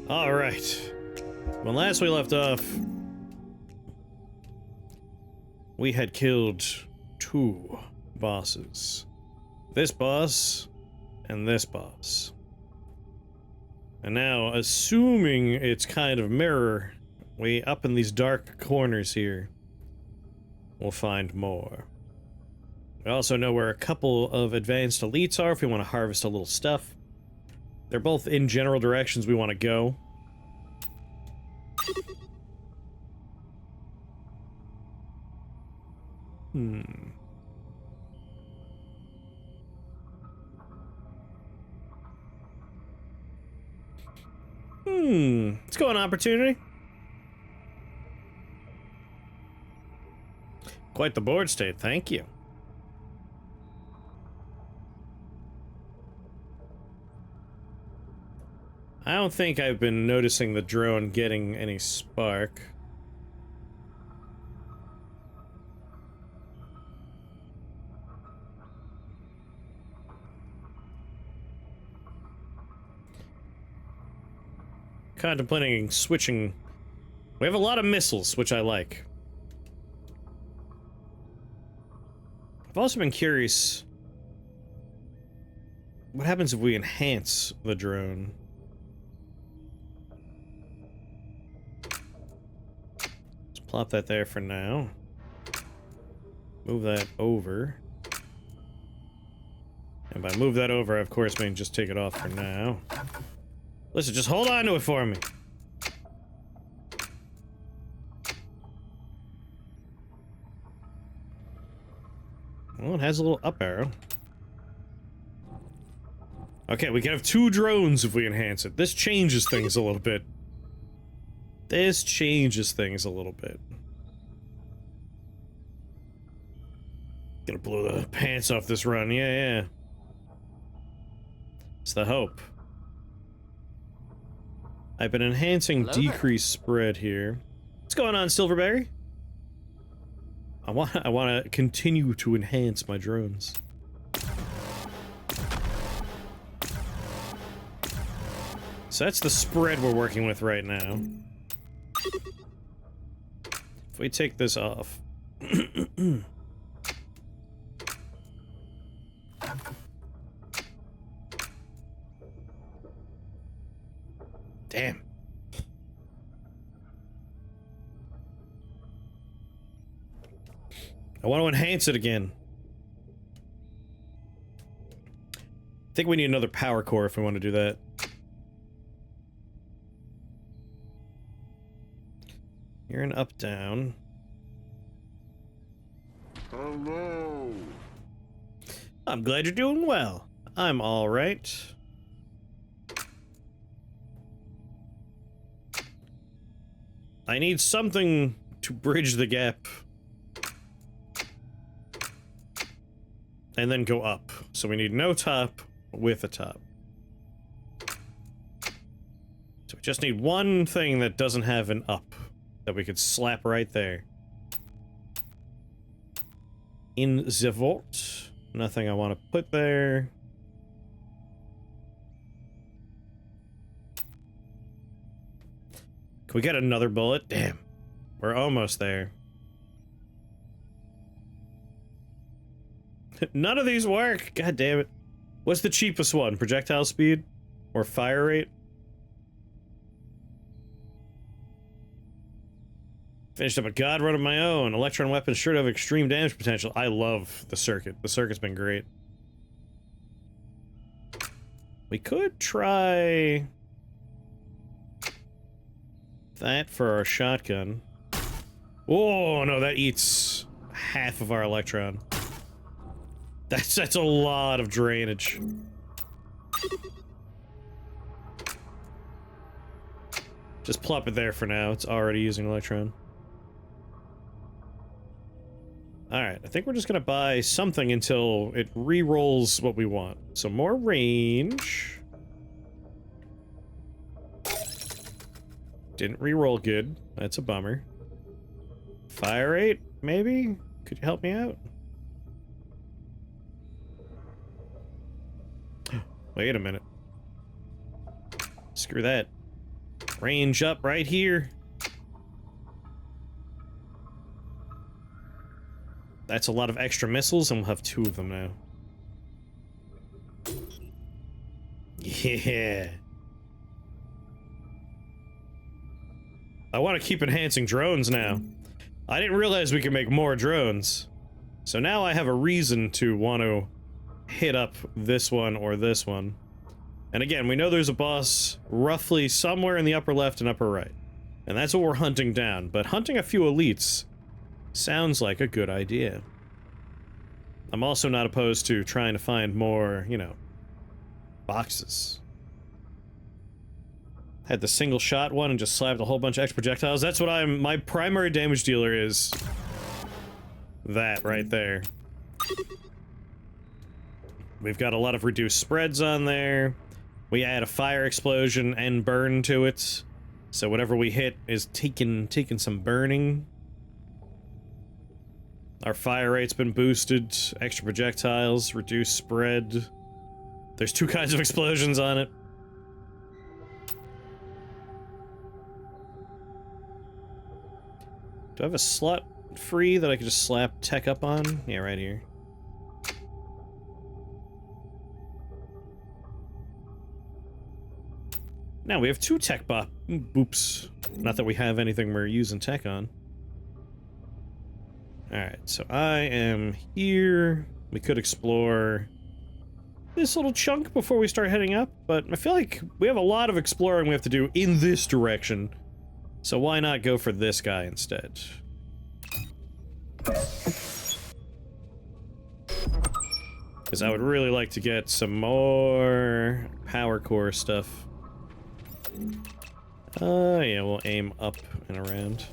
Alright. When last we left off, we had killed 2 bosses. This boss and this boss. And now, assuming it's kind of mirror, we up in these dark corners here, we'll find more. We also know where a couple of advanced elites are if we want to harvest a little stuff. They're both in general directions we want to go. Let's go on opportunity. Quite the board state, thank you. I don't think I've been noticing the drone getting any spark. Contemplating switching. We have a lot of missiles, which I like. I've also been curious, what happens if we enhance the drone? Let's plop that there for now. Move that over. And by move that over, I of course mean just take it off for now. Listen, just hold on to it for me. Well, it has a little up arrow. Okay, we can have 2 drones if we enhance it. This changes things a little bit. This changes things a little bit. Gonna blow the pants off this run, yeah. It's the hope. I've been enhancing decreased spread here. What's going on, Silverberry? I want to continue to enhance my drones. So that's the spread we're working with right now. If we take this off. Damn. I want to enhance it again. I think we need another power core if we want to do that. You're an up-down. Hello. I'm glad you're doing well. I'm all right. I need something to bridge the gap. And then go up. So we need no top with a top. So we just need one thing that doesn't have an up that we could slap right there. In the vault. Nothing I want to put there. Can we get another bullet? Damn. We're almost there. None of these work! God damn it. What's the cheapest one? Projectile speed? Or fire rate? Finished up a god run of my own. Electron weapons sure to have extreme damage potential. I love the circuit. The circuit's been great. We could try that for our shotgun. Oh no, that eats half of our electron. That's a lot of drainage. Just plop it there for now. It's already using electron. Alright, I think we're just gonna buy something until it re-rolls what we want. So more range. Didn't re-roll good. That's a bummer. Fire rate, maybe? Could you help me out? Wait a minute. Screw that. range up right here. That's a lot of extra missiles, and we'll have 2 of them now. Yeah. I want to keep enhancing drones now. I didn't realize we could make more drones. So now I have a reason to want to hit up this one or this one. And again, we know there's a boss roughly somewhere in the upper left and upper right. And that's what we're hunting down. But hunting a few elites sounds like a good idea. I'm also not opposed to trying to find more, you know, boxes. Had the single shot one and just slapped a whole bunch of extra projectiles. That's what my primary damage dealer is. That right there. We've got a lot of reduced spreads on there. We add a fire explosion and burn to it. So whatever we hit is taking some burning. Our fire rate's been boosted. Extra projectiles, reduced spread. There's 2 kinds of explosions on it. Do I have a slot free that I could just slap tech up on? Yeah, right here. Now we have 2 tech boops. Not that we have anything we're using tech on. Alright, so I am here. We could explore this little chunk before we start heading up, but I feel like we have a lot of exploring we have to do in this direction. So why not go for this guy instead? Because I would really like to get some more power core stuff. Yeah, we'll aim up and around.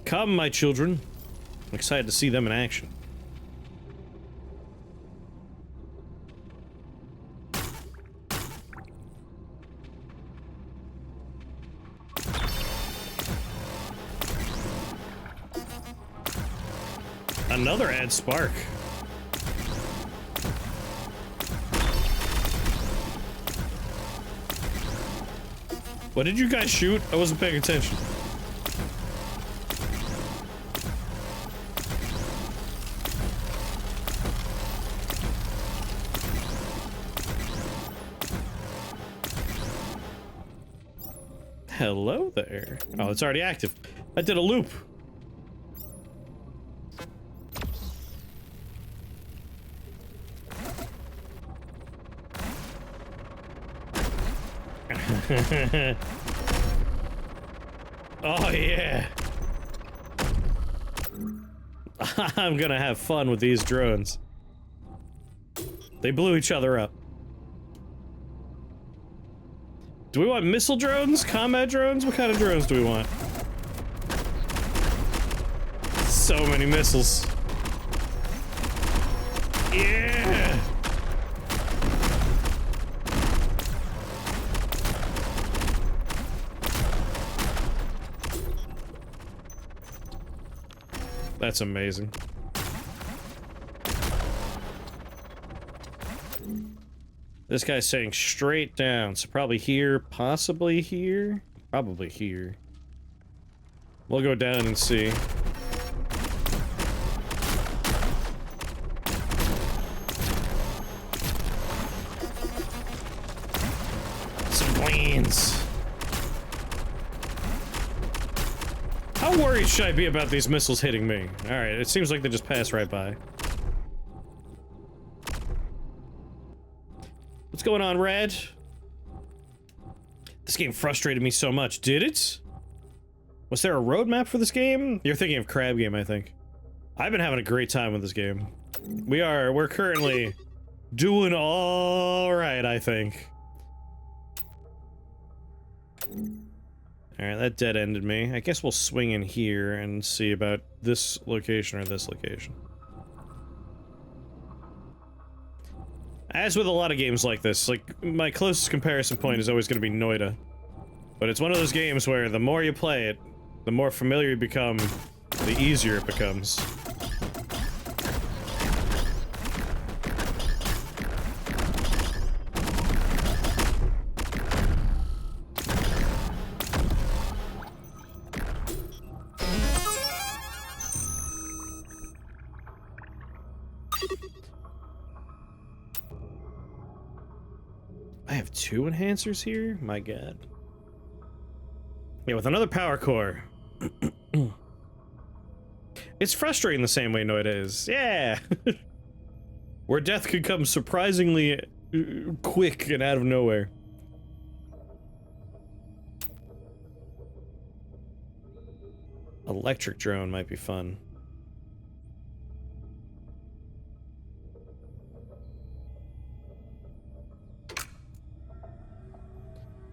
Come, my children. I'm excited to see them in action. Another add spark. What did you guys shoot? I wasn't paying attention. Hello there. Oh, it's already active. I did a loop. Oh yeah. I'm gonna have fun with these drones. They blew each other up. Do we want missile drones? Combat drones? What kind of drones do we want? So many missiles. Yeah! That's amazing. This guy's saying straight down, so probably here, possibly here, probably here. We'll go down and see. Some planes. How worried should I be about these missiles hitting me? Alright, it seems like they just pass right by. What's going on, Rad? This game frustrated me so much. Did it? Was there a roadmap for this game? You're thinking of Crab Game, I think. I've been having a great time with this game. We're currently doing alright, I think. Alright, that dead-ended me. I guess we'll swing in here and see about this location or this location. As with a lot of games like this, like, my closest comparison point is always going to be Noida. But it's one of those games where the more you play it, the more familiar you become, the easier it becomes. I have 2 enhancers here? My god. Yeah, with another power core. It's frustrating the same way Noida is. Yeah! Where death could come surprisingly quick and out of nowhere. Electric drone might be fun.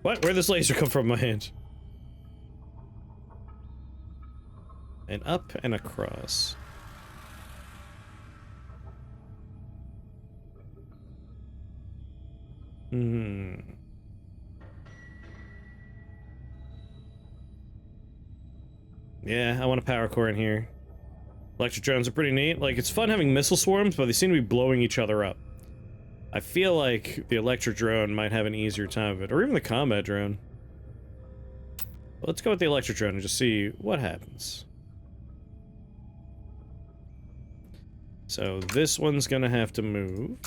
What? Where'd this laser come from in my hand? And up and across. Hmm. Yeah, I want a power core in here. Electric drones are pretty neat. Like, it's fun having missile swarms, but they seem to be blowing each other up. I feel like the electric drone might have an easier time of it, or even the combat drone. Let's go with the electric drone and just see what happens. So this one's gonna have to move.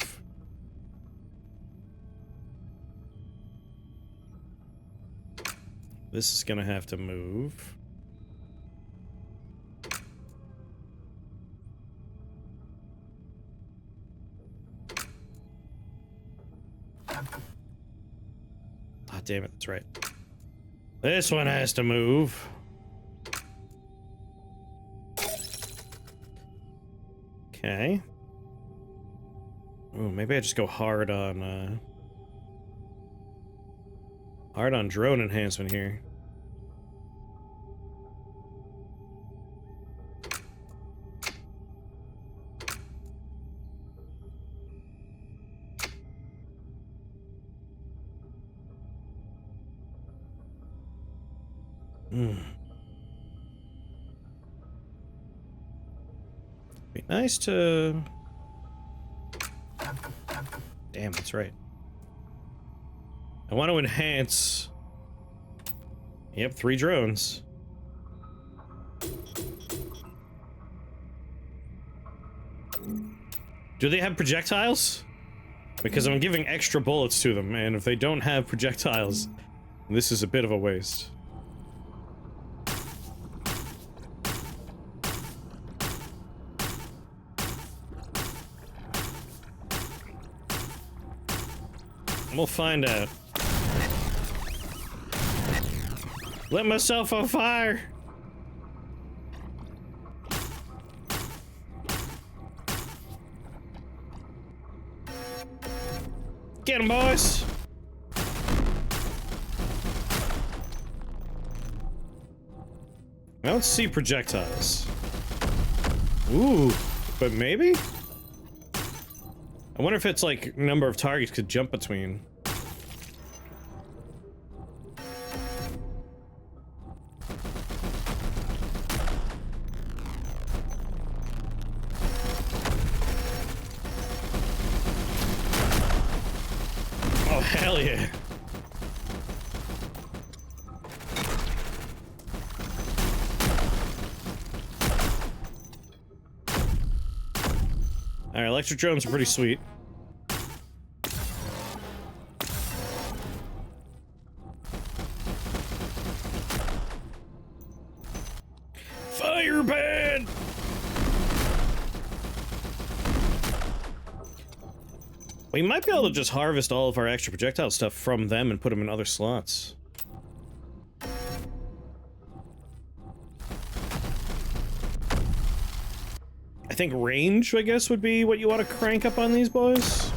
This is gonna have to move. Ah, damn it, that's right. This one has to move. Okay. Ooh, maybe I just go hard on drone enhancement here. Be nice to... Damn, that's right. I want to enhance... Yep, 3 drones. Do they have projectiles? Because I'm giving extra bullets to them, and if they don't have projectiles, this is a bit of a waste. We'll find out. Lit myself on fire! Get him, boys! I don't see projectiles. Ooh, but maybe? I wonder if it's like number of targets could jump between. Oh, hell yeah. Alright, electric drones are pretty sweet. Fireban! We might be able to just harvest all of our extra projectile stuff from them and put them in other slots. I think range, I guess, would be what you want to crank up on these boys.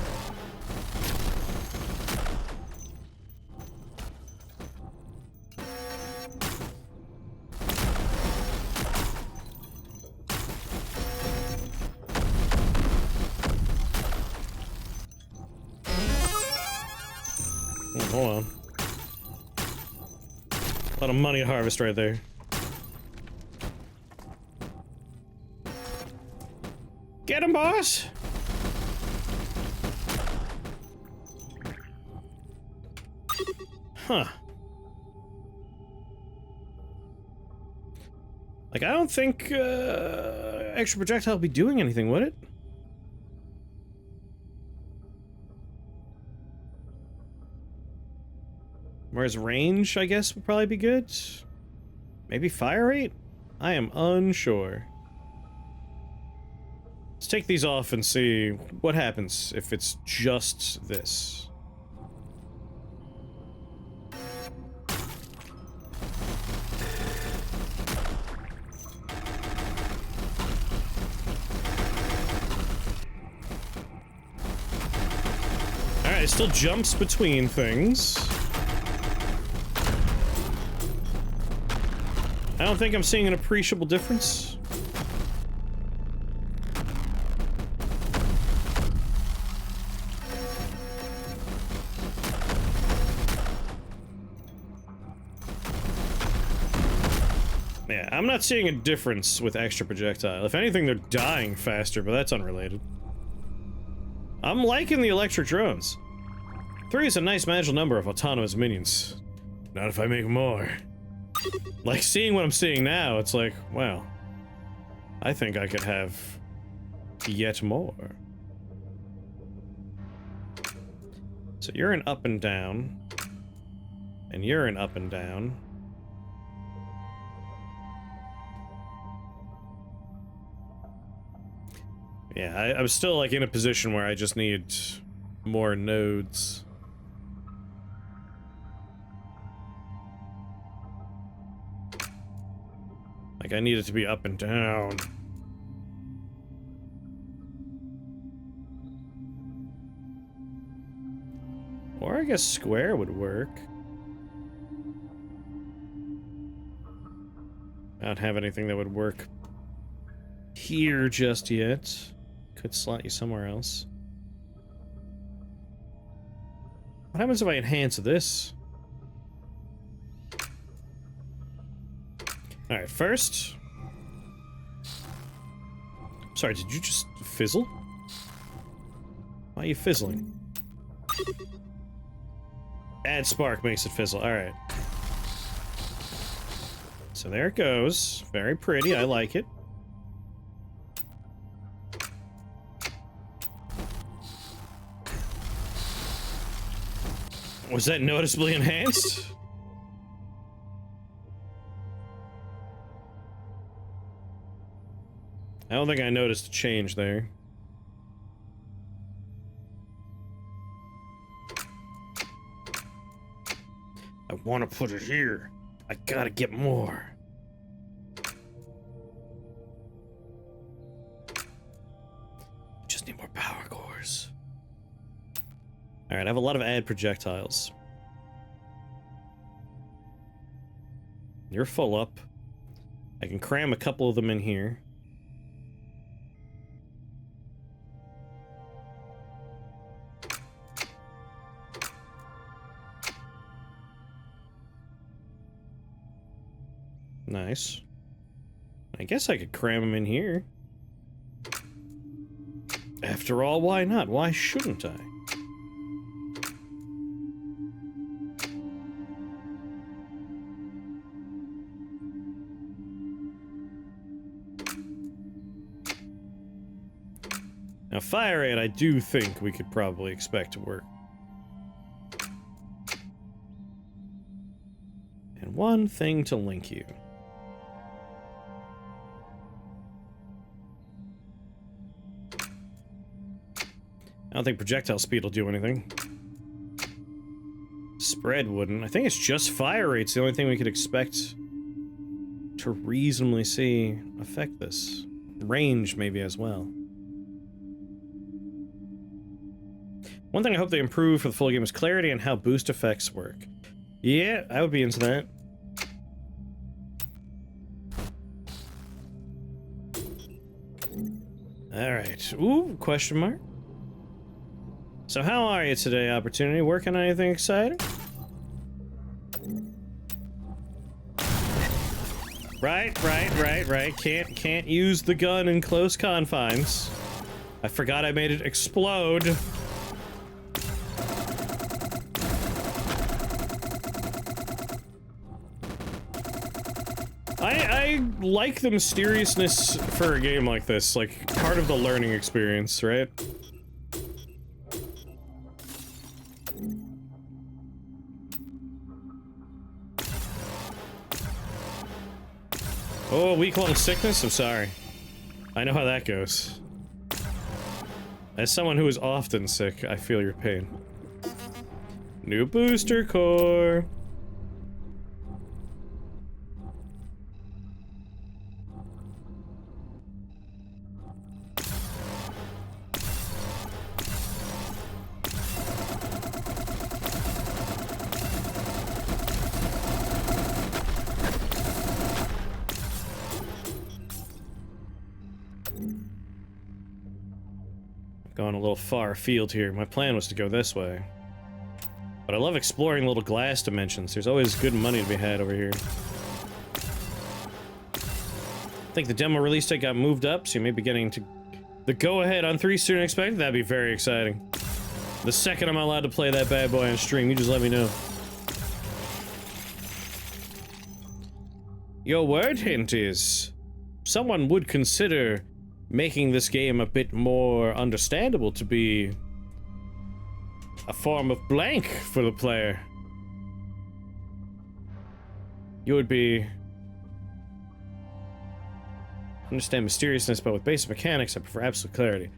Oh, hold on. A lot of money to harvest right there. Get him, boss! Huh. Like, I don't think, extra projectile would be doing anything, would it? Whereas range, I guess, would probably be good. Maybe fire rate? I am unsure. Let's take these off and see what happens if it's just this. Alright, it still jumps between things. I don't think I'm seeing an appreciable difference. Yeah, I'm not seeing a difference with extra projectile. If anything, they're dying faster, but that's unrelated. I'm liking the electric drones. 3 is a nice magical number of autonomous minions. Not if I make more. Like, seeing what I'm seeing now, it's like, wow. I think I could have yet more. So you're an up and down. And you're an up and down. Yeah, I'm still, like, in a position where I just need more nodes. Like, I need it to be up and down. Or I guess square would work. I don't have anything that would work here just yet. Could slot you somewhere else. What happens if I enhance this? Alright, first... Sorry, did you just fizzle? Why are you fizzling? Add spark makes it fizzle, alright. So there it goes. Very pretty, I like it. Was that noticeably enhanced? I don't think I noticed a change there. I want to put it here. I gotta get more. Just need more power cores. Alright, I have a lot of add projectiles. You're full up. I can cram a couple of them in here. Nice. I guess I could cram them in here. After all, why not? Why shouldn't I? Now, fire rate, I do think we could probably expect to work. And one thing to link you. I don't think projectile speed will do anything. Spread wouldn't. I think it's just fire rate's the only thing we could expect to reasonably see affect this. Range, maybe, as well. One thing I hope they improve for the full game is clarity and how boost effects work. Yeah, I would be into that. Alright. Ooh, question mark. So how are you today, Opportunity? Working on anything exciting? Right. Can't use the gun in close confines. I forgot I made it explode. I like the mysteriousness for a game like this, like, part of the learning experience, right? Oh, week-long sickness? I'm sorry. I know how that goes. As someone who is often sick, I feel your pain. New booster core! Going a little far afield here. My plan was to go this way. But I love exploring little glass dimensions. There's always good money to be had over here. I think the demo release date got moved up, so you may be getting to the go-ahead on 3 sooner than expected. That'd be very exciting. The second I'm allowed to play that bad boy on stream, you just let me know. Your word hint is... someone would consider making this game a bit more understandable to be a form of blank for the player. You would be... understand mysteriousness, but with basic mechanics, I prefer absolute clarity.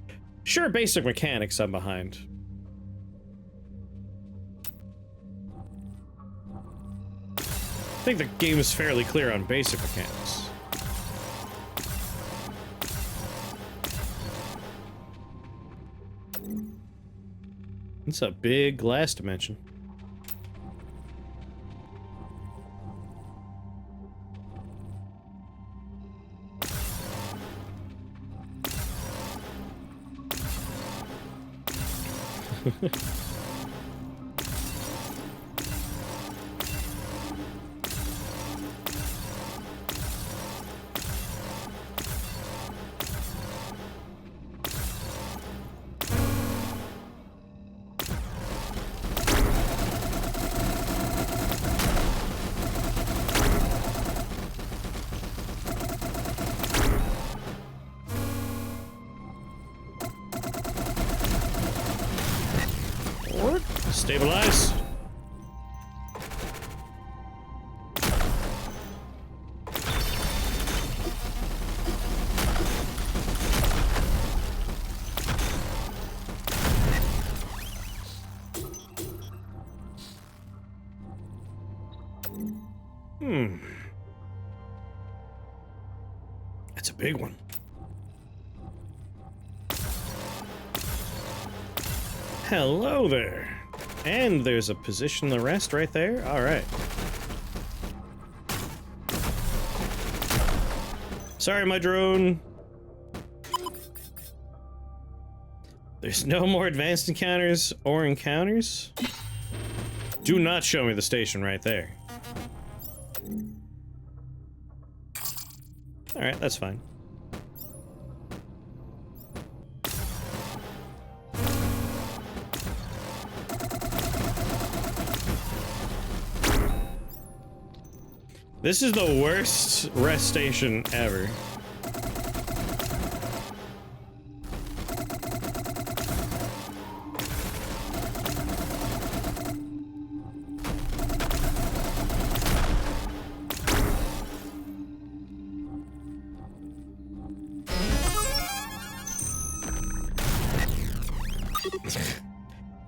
Sure, basic mechanics I'm behind. I think the game is fairly clear on basic mechanics. It's a big glass dimension. Stabilize. That's a big one. Hello there. And there's a position to rest right there. All right. Sorry, my drone. There's no more advanced encounters or encounters. Do not show me the station right there. All right, that's fine. This is the worst rest station ever.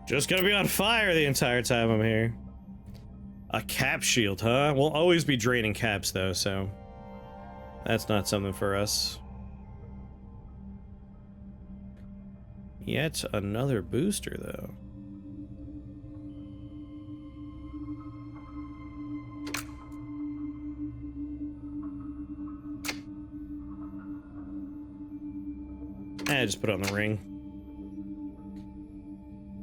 Just gonna be on fire the entire time I'm here. A cap shield, huh? We'll always be draining caps, though, so... that's not something for us. Yet another booster, though. Just put on the ring.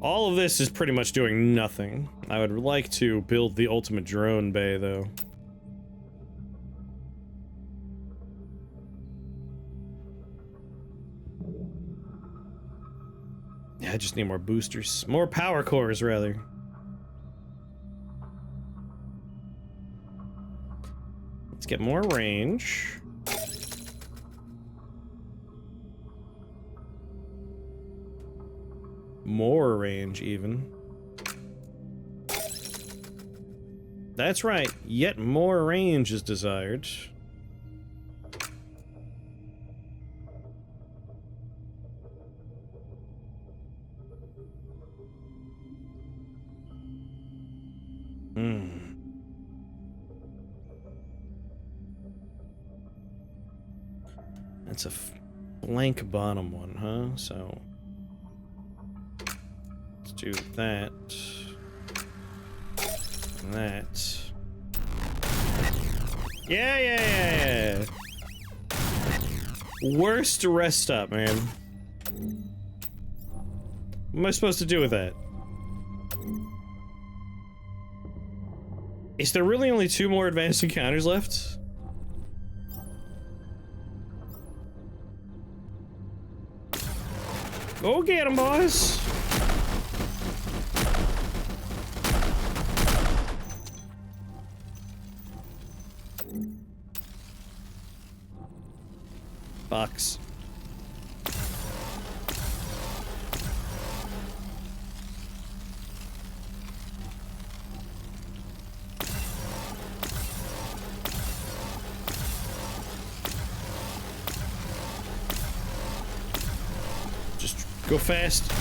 All of this is pretty much doing nothing. I would like to build the ultimate drone bay, though. Yeah, I just need more boosters. More power cores, rather. Let's get more range. More range, even. That's right, yet more range is desired. That's a blank bottom one, huh? So let's do that. And that. Yeah. Worst rest stop, man. What am I supposed to do with that? Is there really only 2 more advanced encounters left? Go get 'em, boys! Box. Just go fast.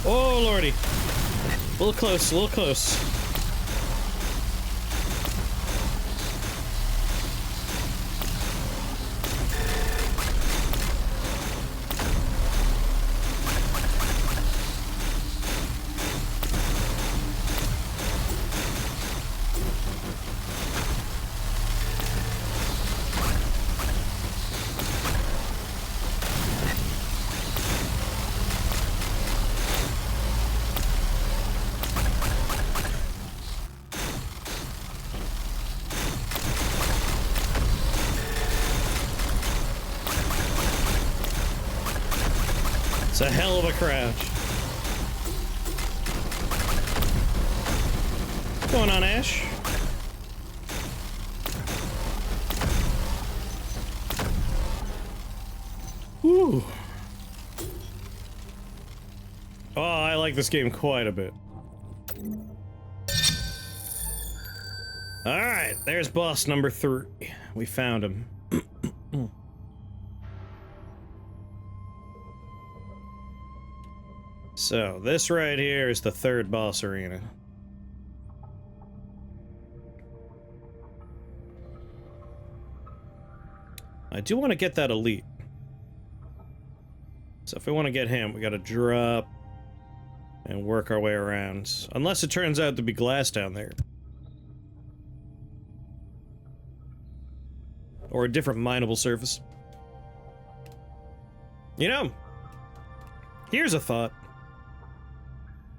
Oh, lordy. A little close, a little close. It's a hell of a crouch. What's going on, Ash? Whew. Oh, I like this game quite a bit. Alright, there's boss number 3. We found him. So, this right here is the 3rd boss arena. I do want to get that elite. So if we want to get him, we gotta drop and work our way around. Unless it turns out to be glass down there. Or a different mineable surface. You know, here's a thought.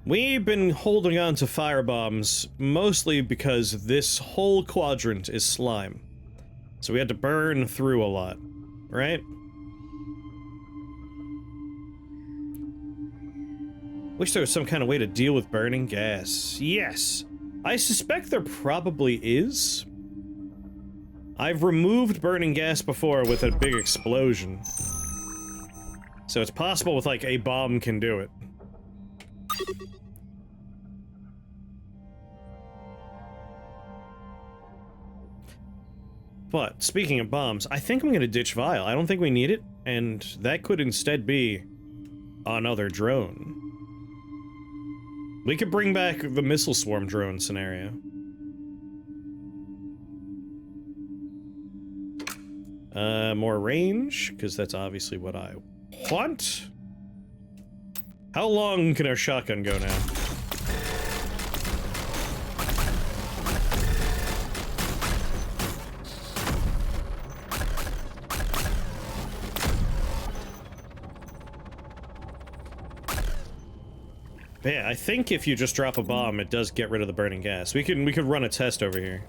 We've been holding on to firebombs mostly because this whole quadrant is slime. So we had to burn through a lot, right? Wish there was some kind of way to deal with burning gas. Yes! I suspect there probably is. I've removed burning gas before with a big explosion. So it's possible with, like, a bomb can do it. But, speaking of bombs, I think I'm gonna ditch Vile. I don't think we need it, and that could instead be another drone. We could bring back the missile swarm drone scenario. More range, because that's obviously what I want. How long can our shotgun go now? Yeah, I think if you just drop a bomb, it does get rid of the burning gas. We could run a test over here.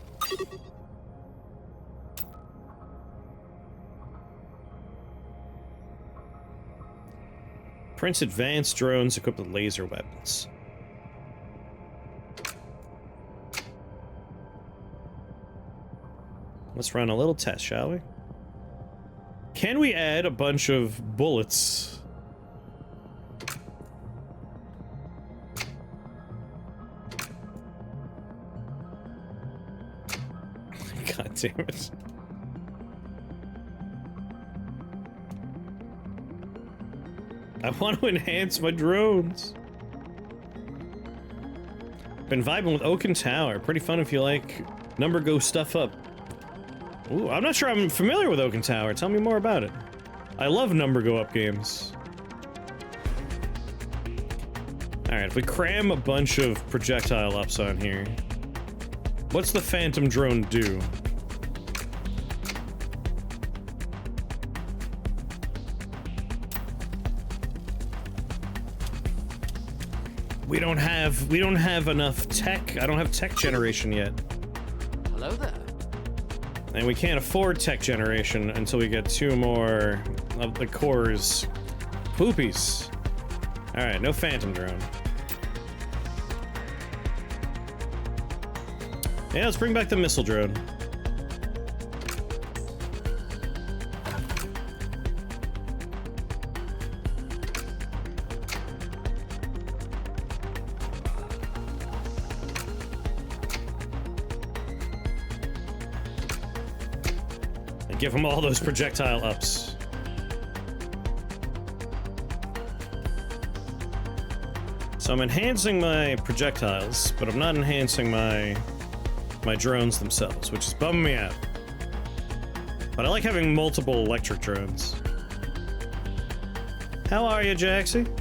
Prince advanced drones equipped with laser weapons. let's run a little test, shall we? Can we add a bunch of bullets? God damn it. I want to enhance my drones. Been vibing with Oaken Tower. Pretty fun if you like number go stuff up. Ooh, I'm not sure I'm familiar with Oaken Tower. Tell me more about it. I love number go up games. Alright, if we cram a bunch of projectile ups on here, what's the phantom drone do? We don't have enough tech. I don't have tech generation yet. Hello there. And we can't afford tech generation until we get 2 more of the cores. Poopies. Alright, no phantom drone. Yeah, let's bring back the missile drone. And give them all those projectile ups. So I'm enhancing my projectiles, but I'm not enhancing my drones themselves, which is bumming me out. But I like having multiple electric drones. How are you, Jaxie?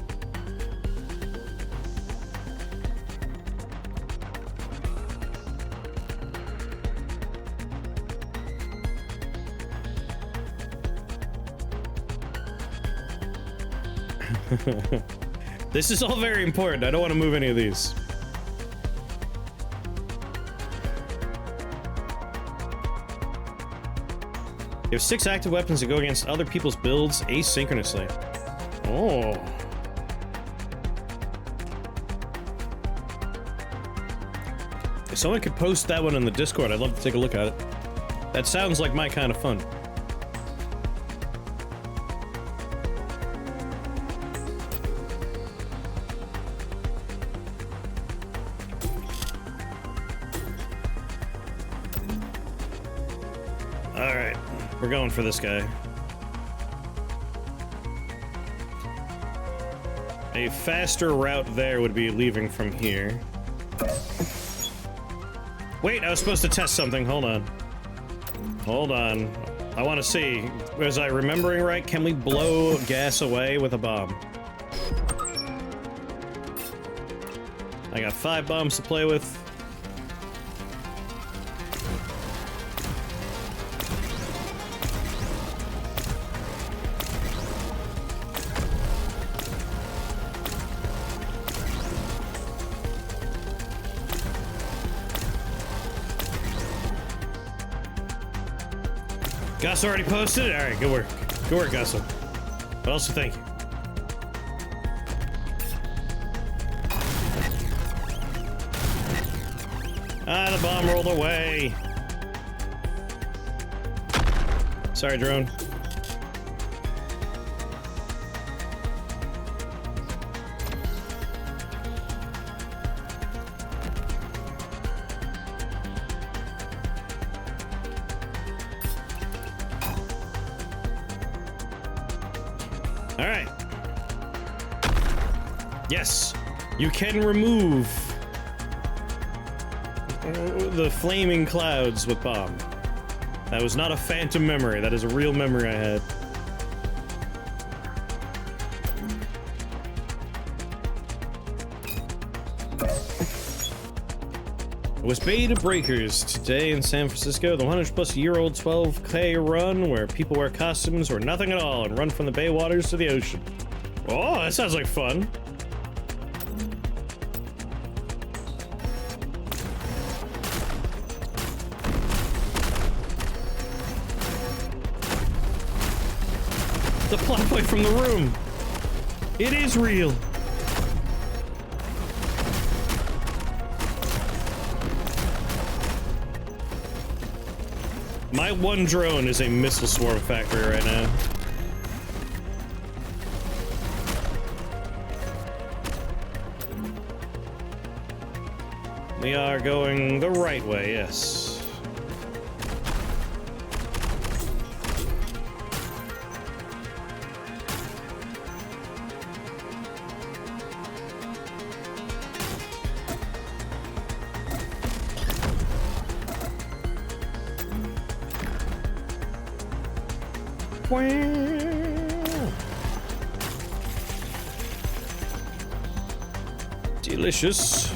This is all very important. I don't want to move any of these. You have 6 active weapons to go against other people's builds asynchronously. Oh. If someone could post that one in the Discord, I'd love to take a look at it. That sounds like my kind of fun. Alright, we're going for this guy. A faster route there would be leaving from here. Wait, I was supposed to test something. Hold on. Hold on. I want to see. Was I remembering right? Can we blow gas away with a bomb? I got 5 bombs to play with. Gus already posted it? Alright, good work. Good work, Gus. But also, thank you. Ah, the bomb rolled away. Sorry, drone. Alright. Yes, you can remove the flaming clouds with bomb. That was not a phantom memory, that is a real memory I had. It was Beta Breakers today in San Francisco, the 100-plus-year-old 12K run where people wear costumes or nothing at all and run from the bay waters to the ocean. Oh, that sounds like fun. The plot point from the room. It is real. My one drone is a missile swarm factory right now. We are going the right way, yes. Delicious.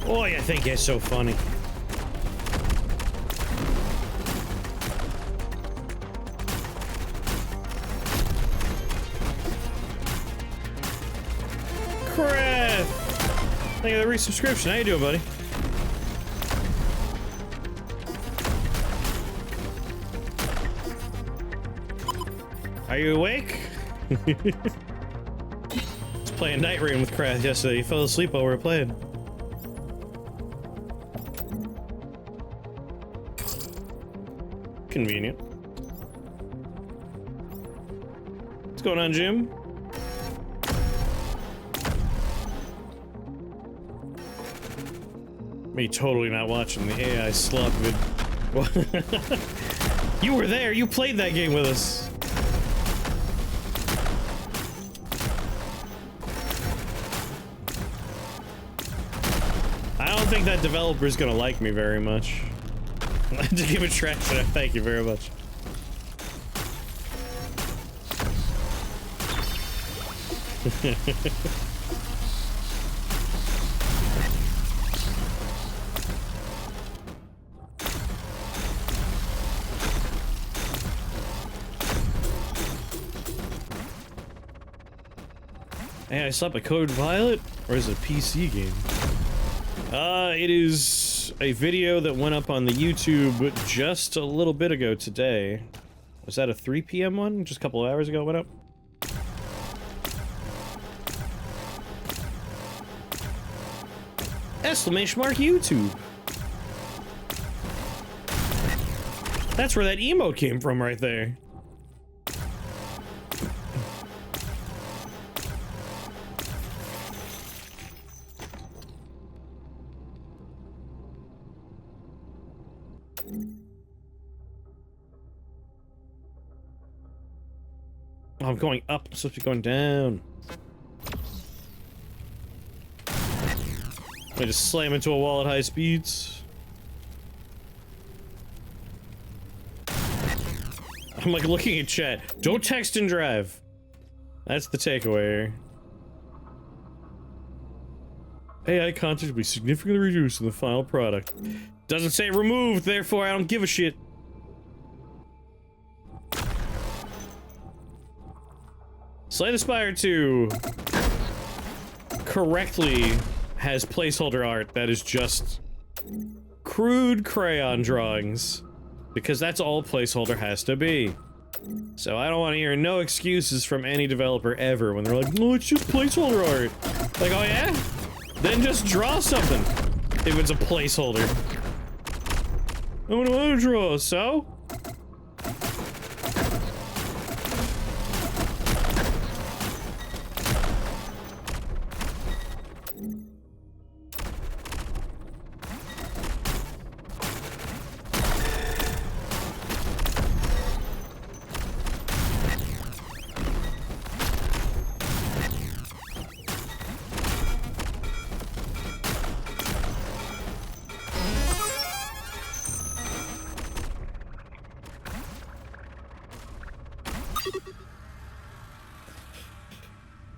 Boy, I think it's so funny. Crap! Thank you for the resubscription. How you doing, buddy? Are you awake? I was playing Night Rain with Krath yesterday. You fell asleep while we were playing. Convenient. What's going on, Jim? Me totally not watching the AI slug vid. You were there. You played that game with us. I don't think that developer's gonna like me very much. I had to give it traction. Thank you very much. Hey, I slept a Code Violet? Or is it a PC game? It is a video that went up on the YouTube just a little bit ago today. Was that a 3 p.m. one? Just a couple of hours ago it went up? Exclamation mark YouTube! That's where that emote came from right there. Oh, I'm going up. I'm supposed to be going down. I just slam into a wall at high speeds. I'm like looking at chat. Don't text and drive. That's the takeaway. AI content will be significantly reduced in the final product. Doesn't say removed, therefore I don't give a shit. Slay the Spire 2 correctly has placeholder art that is just crude crayon drawings, because that's all placeholder has to be. So I don't want to hear no excuses from any developer ever when they're like, no, it's just placeholder art. Like, oh yeah? Then just draw something if it's a placeholder. I don't want to draw, so?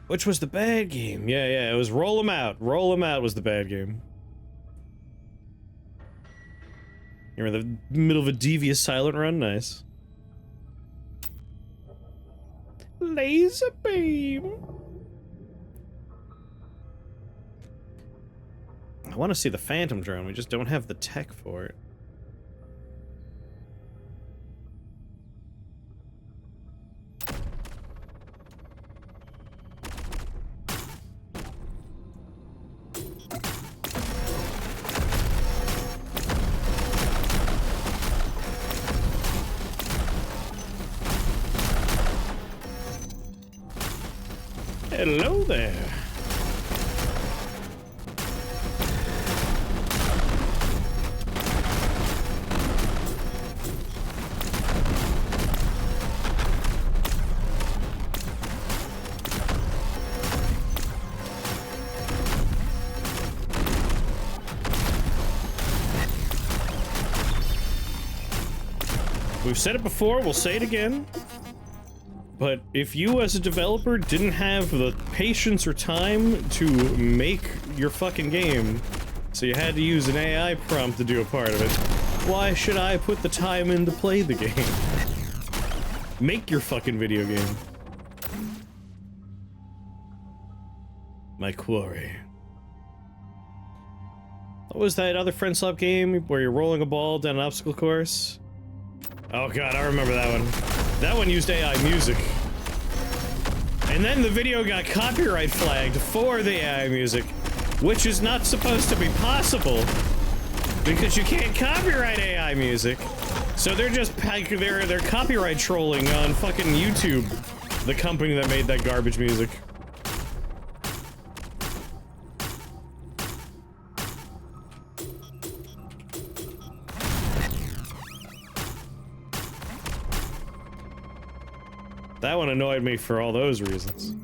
Which was the bad game? Yeah, it was Roll 'em Out. Roll 'em Out was the bad game. You're in the middle of a devious silent run? Nice. Laser beam! I want to see the Phantom drone, we just don't have the tech for it. Hello there. We've said it before, we'll say it again. But if you as a developer didn't have the patience or time to make your fucking game, so you had to use an AI prompt to do a part of it, why should I put the time in to play the game? Make your fucking video game. My quarry. What was that other friend swap game where you're rolling a ball down an obstacle course? Oh god, I remember that one. That one used AI music. And then the video got copyright flagged for the AI music, which is not supposed to be possible, because you can't copyright AI music. So they're just, they're copyright trolling on fucking YouTube, the company that made that garbage music. That one annoyed me for all those reasons.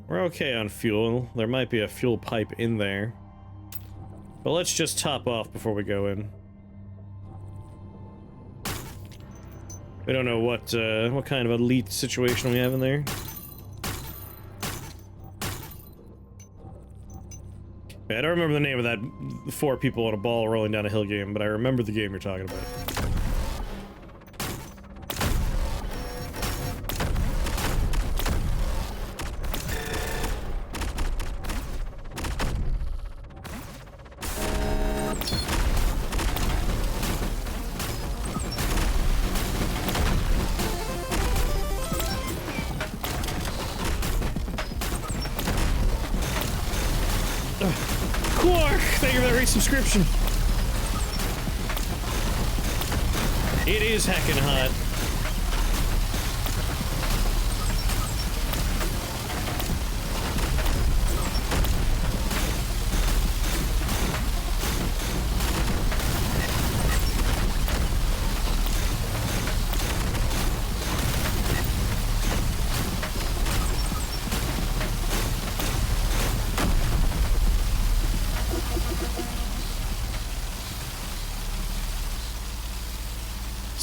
We're okay on fuel. There might be a fuel pipe in there. But let's just top off before we go in. We don't know what kind of elite situation we have in there. I don't remember the name of that 4 people on a ball rolling down a hill game, but I remember the game you're talking about. Thank you for that resubscription. It is heckin' hot.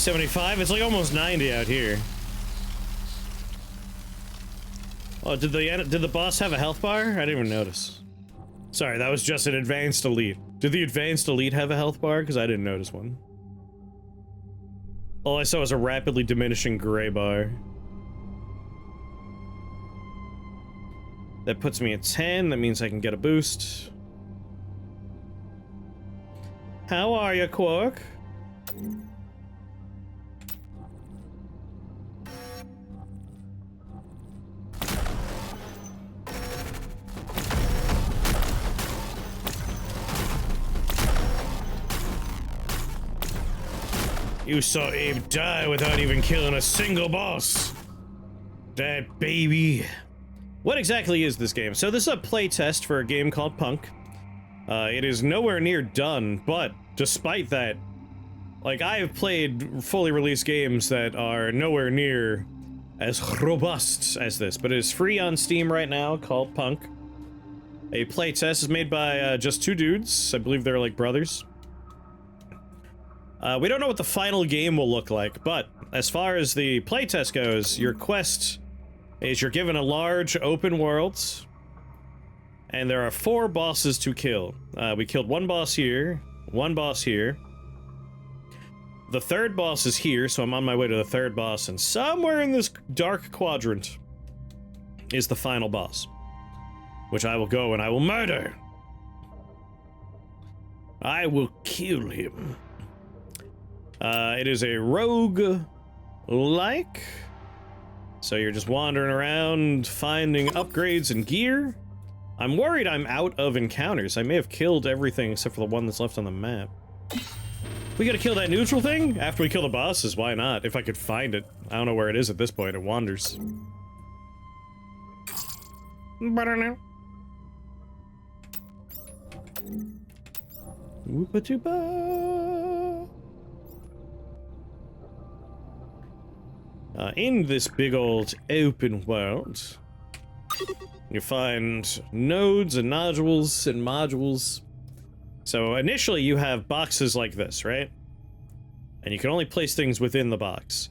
$75? It's like almost 90 out here. Oh, did the boss have a health bar? I didn't even notice. Sorry, that was just an advanced elite. Did the advanced elite have a health bar? Because I didn't notice one. All I saw was a rapidly diminishing gray bar. That puts me at 10. That means I can get a boost. How are you, Quark? You saw Abe die without even killing a single boss. That baby. What exactly is this game? So this is a playtest for a game called Punk. It is nowhere near done, but despite that, like, I have played fully released games that are nowhere near as robust as this, but it is free on Steam right now, called Punk. A playtest is made by just two dudes. I believe they're like brothers. We don't know what the final game will look like, but as far as the playtest goes, your quest is you're given a large open world, and there are 4 bosses to kill. We killed 1 boss here, 1 boss here. The 3rd boss is here, so I'm on my way to the 3rd boss, and somewhere in this dark quadrant is the final boss, which I will go and I will murder. I will kill him. It is a rogue-like, so you're just wandering around finding upgrades and gear. I'm worried I'm out of encounters. I may have killed everything except for the one that's left on the map. We gotta kill that neutral thing? After we kill the bosses, why not? If I could find it. I don't know where it is at this point, it wanders. In this big old open world, you find nodes and nodules and modules. So initially you have boxes like this, right? And you can only place things within the box.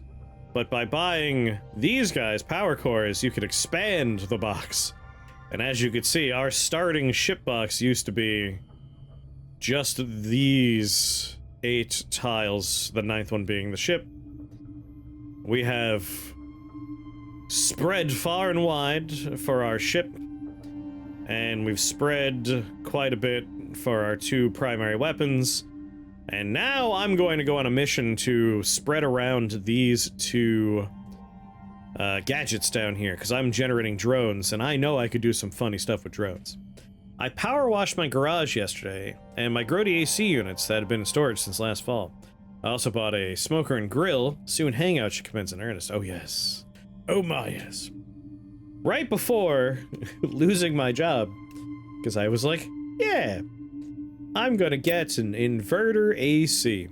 But by buying these guys, power cores, you can expand the box. And as you can see, our starting ship box used to be just these 8 tiles, the 9th one being the ship. We have spread far and wide for our ship, and we've spread quite a bit for our 2 primary weapons. And now I'm going to go on a mission to spread around these 2 gadgets down here, because I'm generating drones, and I know I could do some funny stuff with drones. I power washed my garage yesterday, and my Grody AC units that have been in storage since last fall. I also bought a smoker and grill. Soon hangout should commence in earnest. Oh yes. Oh my yes. Right before losing my job, because I was like, yeah, I'm gonna get an inverter AC.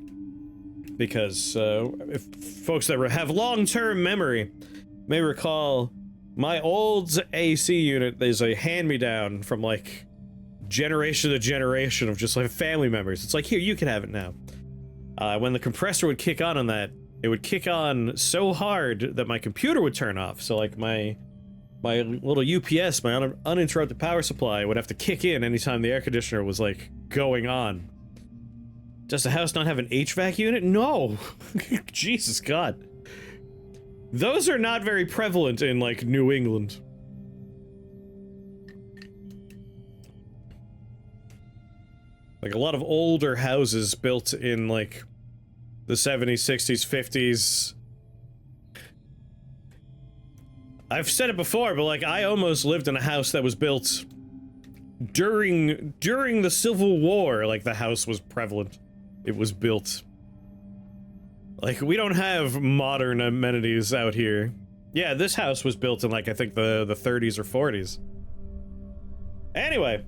Because if folks that have long-term memory may recall, my old AC unit is a hand-me-down from like generation to generation of just like family members. It's like, here, you can have it now. When the compressor would kick on that, it would kick on so hard that my computer would turn off. So like my little UPS, my uninterrupted power supply, would have to kick in anytime the air conditioner was like going on. Does the house not have an HVAC unit? No. Jesus God. Those are not very prevalent in like New England. Like a lot of older houses built in like the 70s, 60s, 50s. I've said it before, but like I almost lived in a house that was built during the Civil War. Like the house was prevalent. It was built. Like we don't have modern amenities out here. Yeah, this house was built in like I think the 30s or 40s. Anyway.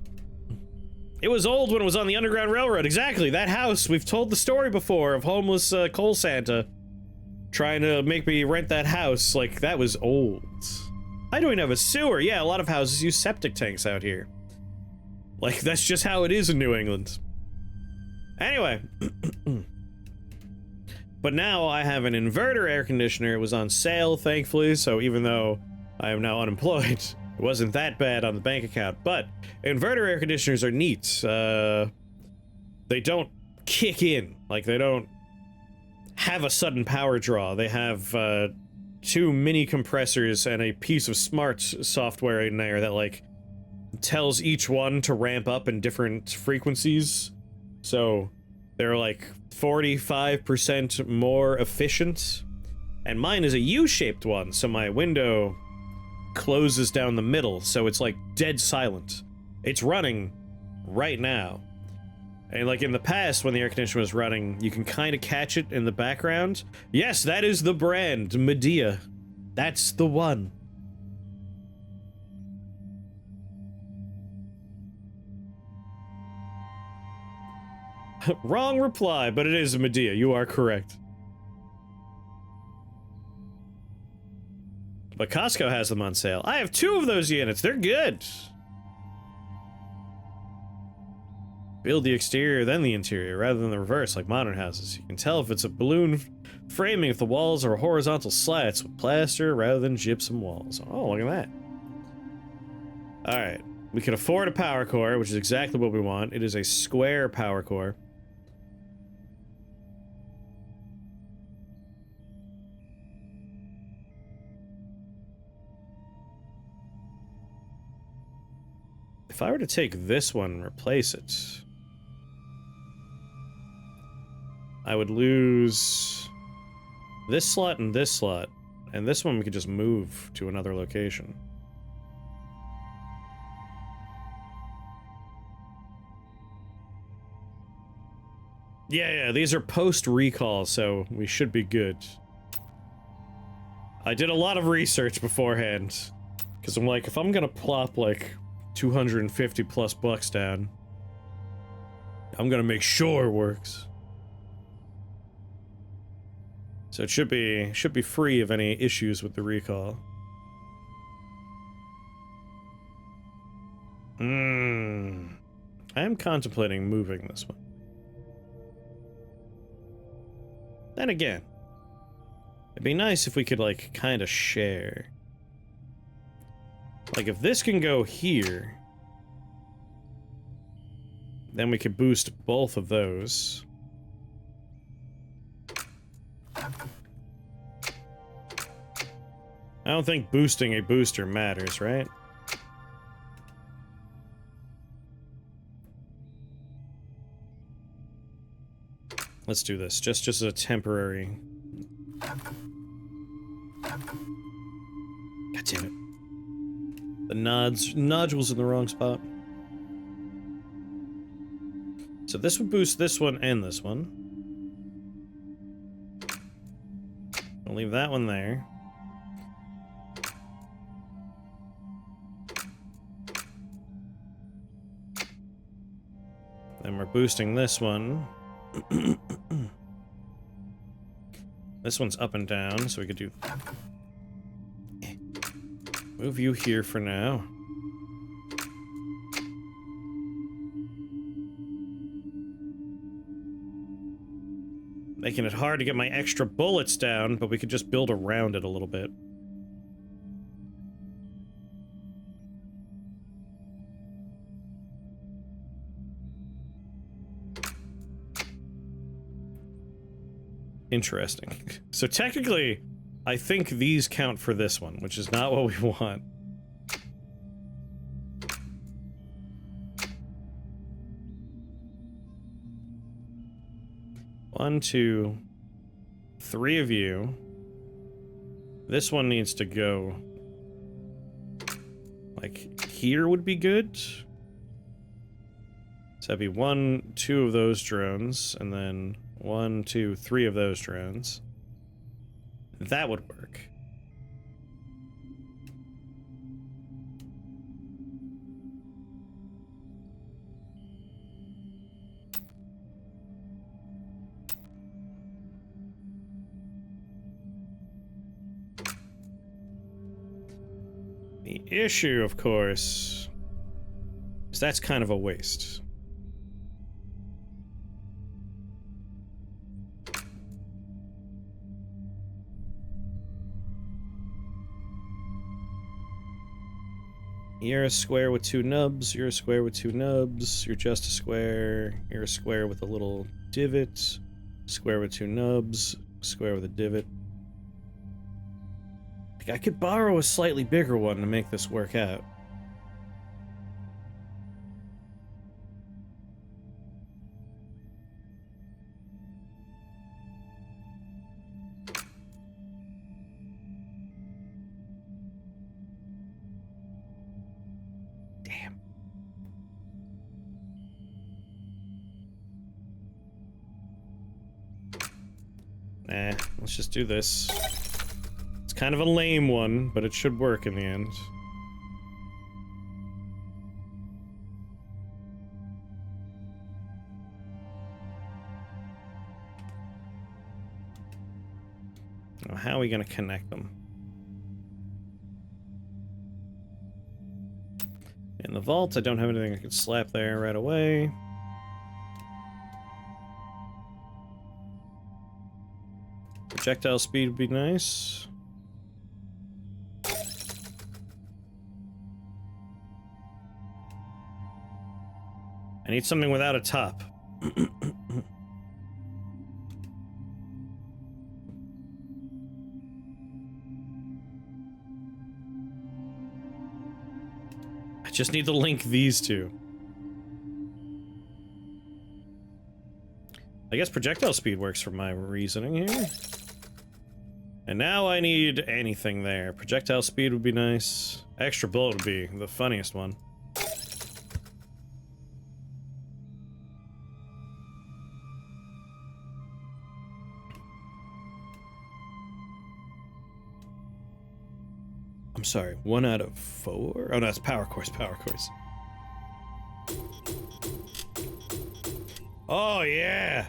It was old when it was on the Underground Railroad. Exactly, that house. We've told the story before of homeless coal Santa trying to make me rent that house. Like, that was old. I don't even have a sewer. Yeah, a lot of houses use septic tanks out here. Like, that's just how it is in New England. Anyway. But now I have an inverter air conditioner. It was on sale, thankfully, so even though I am now unemployed, it wasn't that bad on the bank account. But inverter air conditioners are neat. They don't kick in. Like, they don't have a sudden power draw. They have 2 mini compressors and a piece of smart software in there that, like, tells each one to ramp up in different frequencies. So they're, like, 45% more efficient. And mine is a U-shaped one, so my window closes down the middle, so it's like dead silent. It's running right now. And like in the past, when the air conditioner was running, you can kind of catch it in the background. Yes, that is the brand, Medea. That's the one. Wrong reply, but it is Medea. You are correct. But Costco has them on sale. I have 2 of those units. They're good. Build the exterior, then the interior, rather than the reverse like modern houses. You can tell if it's a balloon framing if the walls are horizontal slats with plaster rather than gypsum walls. Oh, look at that. Alright. We can afford a power core, which is exactly what we want. It is a square power core. If I were to take this one and replace it, I would lose this slot and this slot, and this one we could just move to another location. Yeah, these are post-recall, so we should be good. I did a lot of research beforehand, because I'm like, if I'm gonna plop like 250 plus bucks down, I'm gonna make sure it works. So it should be free of any issues with the recall. I am contemplating moving this one. Then again, it'd be nice if we could, like, kind of share. Like, if this can go here, then we could boost both of those. I don't think boosting a booster matters, right? Let's do this, just as a temporary. God damn it. The nodule's in the wrong spot. So this would boost this one and this one. I'll leave that one there. Then we're boosting this one. This one's up and down, so we could do... Move you here for now. Making it hard to get my extra bullets down, but we could just build around it a little bit. Interesting. So technically, I think these count for this one, which is not what we want. One, two, three of you. This one needs to go... like, here would be good. So that'd be 1, 2 of those drones, and then 1, 2, 3 of those drones. That would work. The issue, of course, is that's kind of a waste. You're a square with 2 nubs, you're a square with 2 nubs, you're just a square, you're a square with a little divot, square with 2 nubs, square with a divot. I could borrow a slightly bigger one to make this work out. Damn. Nah, let's just do this. Kind of a lame one, but it should work in the end. Now, how are we going to connect them? In the vault, I don't have anything I can slap there right away. projectile speed would be nice. I need something without a top. I just need to link these two. I guess projectile speed works for my reasoning here. And now I need anything there. Projectile speed would be nice. Extra bullet would be the funniest one. I'm sorry, 1 out of 4? Oh no, it's power course, power course. Oh yeah!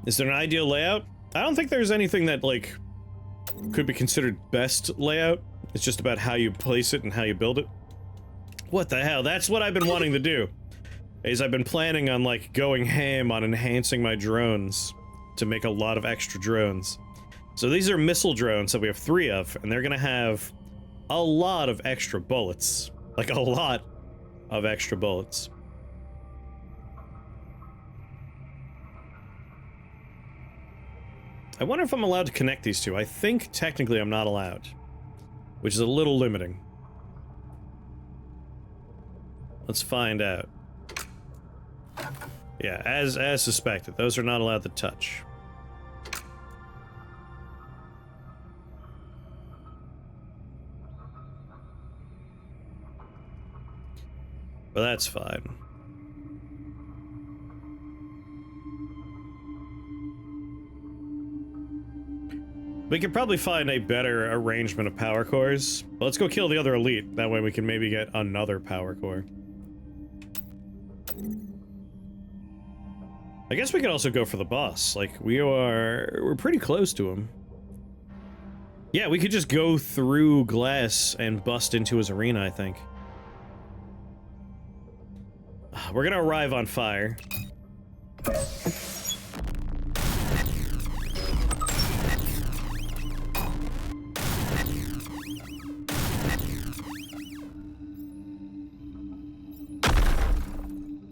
Is there an ideal layout? I don't think there's anything that, like, could be considered best layout. It's just about how you place it and how you build it. What the hell? That's what I've been wanting to do. Is I've been planning on, like, going ham on enhancing my drones to make a lot of extra drones. So these are missile drones that we have 3 of, and they're gonna have a lot of extra bullets. Like, a lot of extra bullets. I wonder if I'm allowed to connect these two. I think technically I'm not allowed, which is a little limiting. Let's find out. Yeah, as suspected, those are not allowed to touch. But that's fine. We could probably find a better arrangement of power cores. But let's go kill the other elite. That way we can maybe get another power core. I guess we could also go for the boss. Like, we're pretty close to him. Yeah, we could just go through glass and bust into his arena, I think. We're gonna arrive on fire.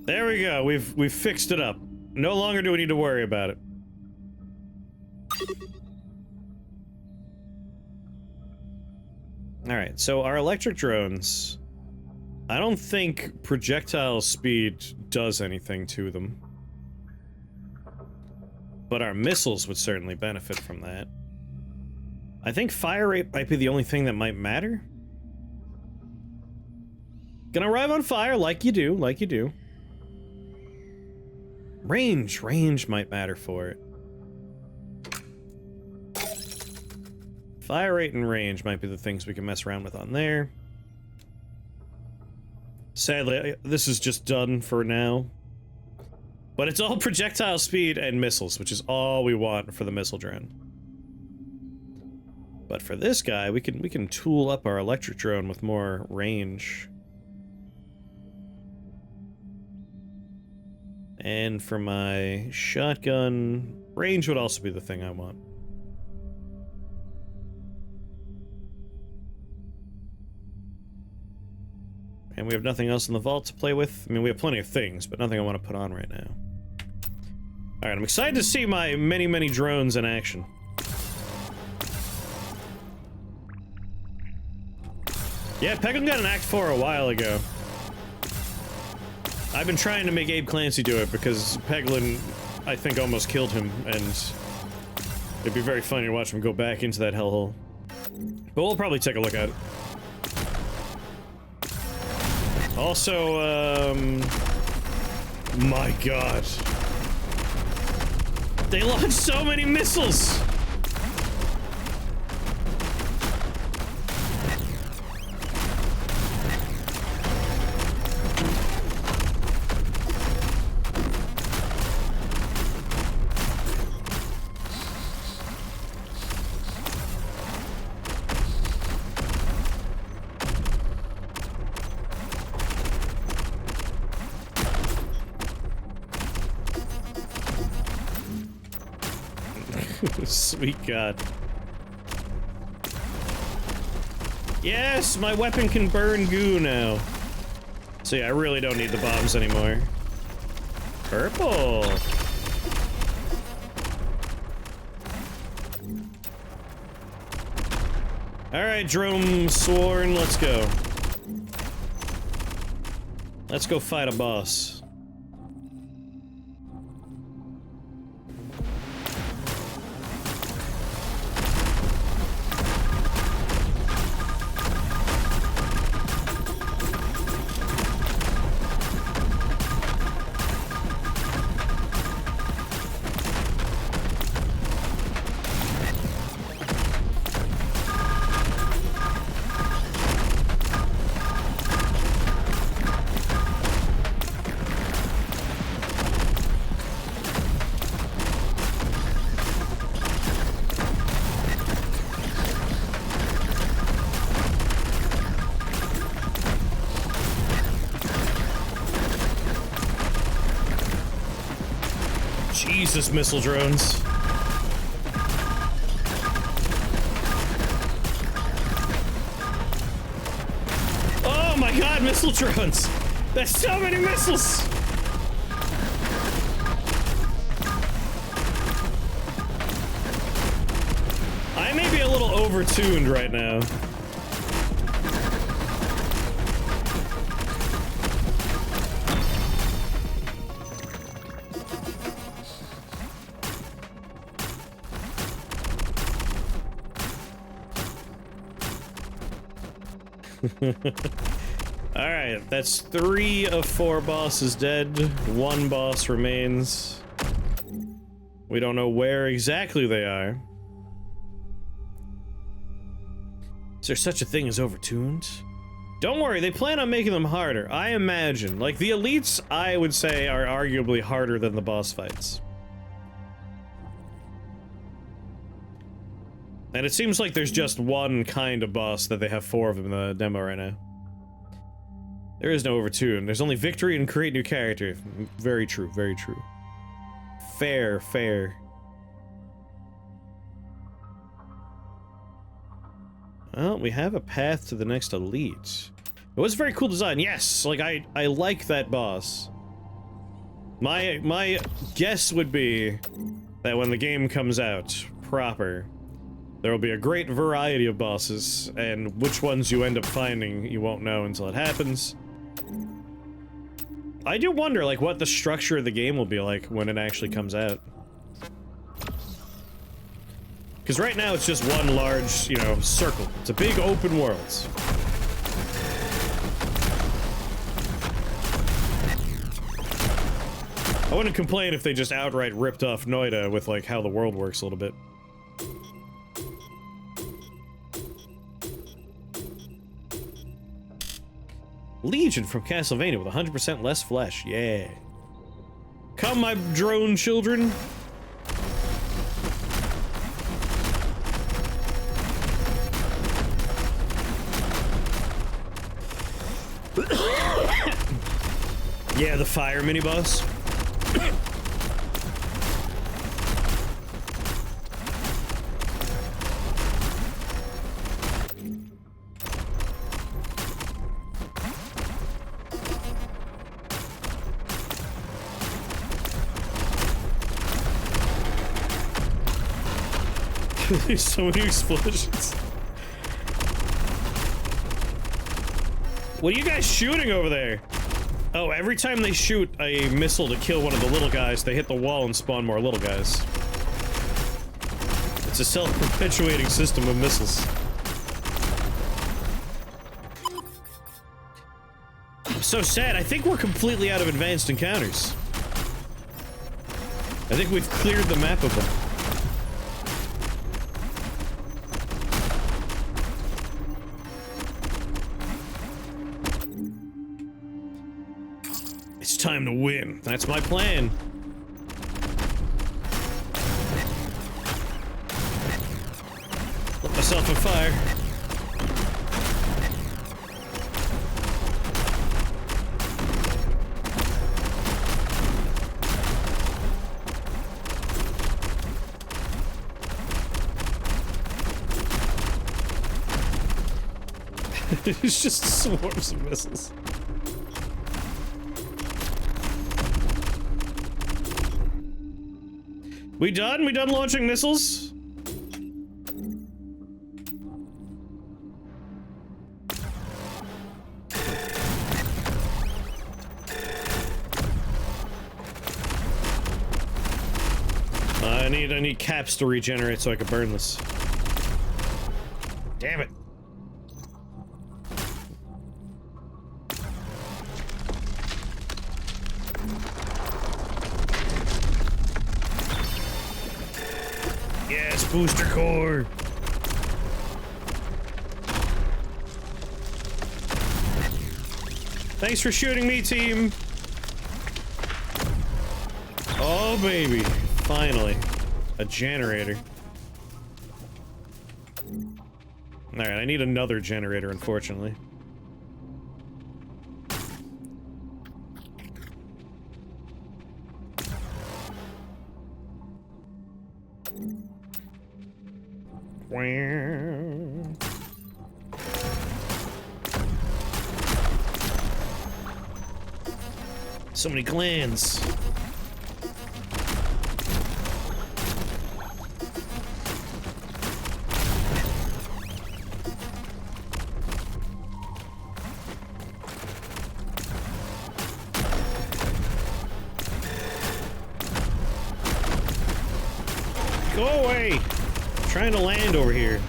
There we go. We've fixed it up. No longer do we need to worry about it. Alright, so our electric drones... I don't think projectile speed does anything to them. But our missiles would certainly benefit from that. I think fire rate might be the only thing that might matter. Gonna arrive on fire like you do, like you do. Range might matter for it. Fire rate and range might be the things we can mess around with on there. Sadly, this is just done for now. But it's all projectile speed and missiles, which is all we want for the missile drone. But for this guy, we can tool up our electric drone with more range. And for my shotgun, range would also be the thing I want. And we have nothing else in the vault to play with. I mean, we have plenty of things, but nothing I want to put on right now. Alright, I'm excited to see my many drones in action. Yeah, Peglin got an Act 4 a while ago. I've been trying to make Abe Clancy do it because Peglin, I think, almost killed him, and it'd be very funny to watch him go back into that hellhole. But we'll probably take a look at it. Also, my god. They launched so many missiles! Sweet God. Yes, my weapon can burn goo now. So yeah, I really don't need the bombs anymore. Purple. Alright, Drome Sworn, let's go. Let's go fight a boss. Jesus, missile drones. Oh my god, missile drones! There's so many missiles! I may be a little overtuned right now. Alright, that's 3 of 4 bosses dead. 1 boss remains. We don't know where exactly they are. Is there such a thing as overtuned? Don't worry, they plan on making them harder. I imagine. Like, the elites, I would say, are arguably harder than the boss fights. And it seems like there's just one kind of boss that they have 4 of them in the demo right now. There is no overtune. There's only victory and create new character. Very true, very true. Fair, fair. Well, we have a path to the next elite. It was a very cool design. Yes, like I like that boss. My guess would be that when the game comes out proper, there will be a great variety of bosses, and which ones you end up finding, you won't know until it happens. I do wonder, like, what the structure of the game will be like when it actually comes out. Because right now it's just one large, you know, circle. It's a big open world. I wouldn't complain if they just outright ripped off Noida with, like, how the world works a little bit. Legion from Castlevania with 100% less flesh, yeah. Come, my drone children. Yeah, the fire mini-boss. There's so many explosions. What are you guys shooting over there? Oh, every time they shoot a missile to kill one of the little guys, they hit the wall and spawn more little guys. It's a self-perpetuating system of missiles. I'm so sad. I think we're completely out of advanced encounters. I think we've cleared the map of them. It's time to win. That's my plan. Let myself on fire. It's just swarms of missiles. We done? We done launching missiles? I need caps to regenerate so I can burn this. Damn it. Yes, booster core. Thanks for shooting me, team. Oh, baby. Finally. A generator. Alright, I need another generator, unfortunately. So many glands. Go away! I'm trying to land over here.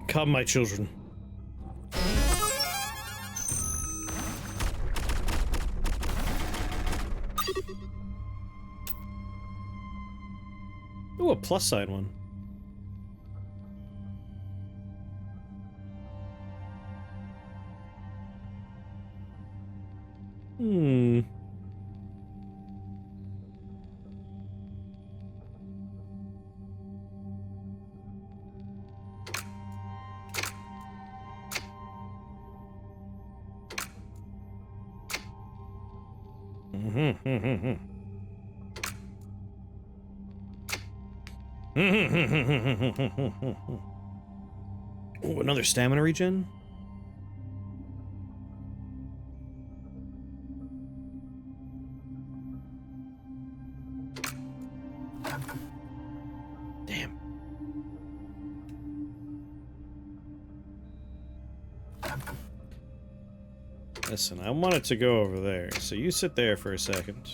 Come, my children. Ooh, a plus side one. Hmm. Oh, another stamina regen? Damn. Listen, I want it to go over there, so you sit there for a second.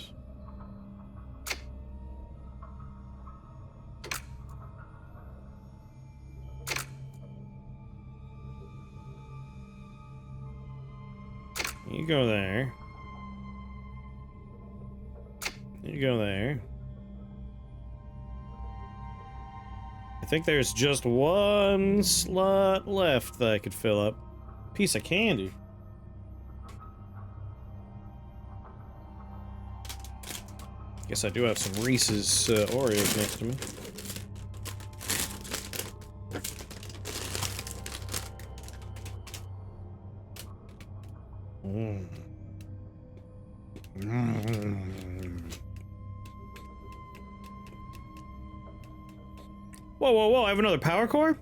You go there. You go there. I think there's just one slot left that I could fill up. Piece of candy. Guess I do have some Reese's Oreos next to me. Whoa, whoa, whoa, I have another power core?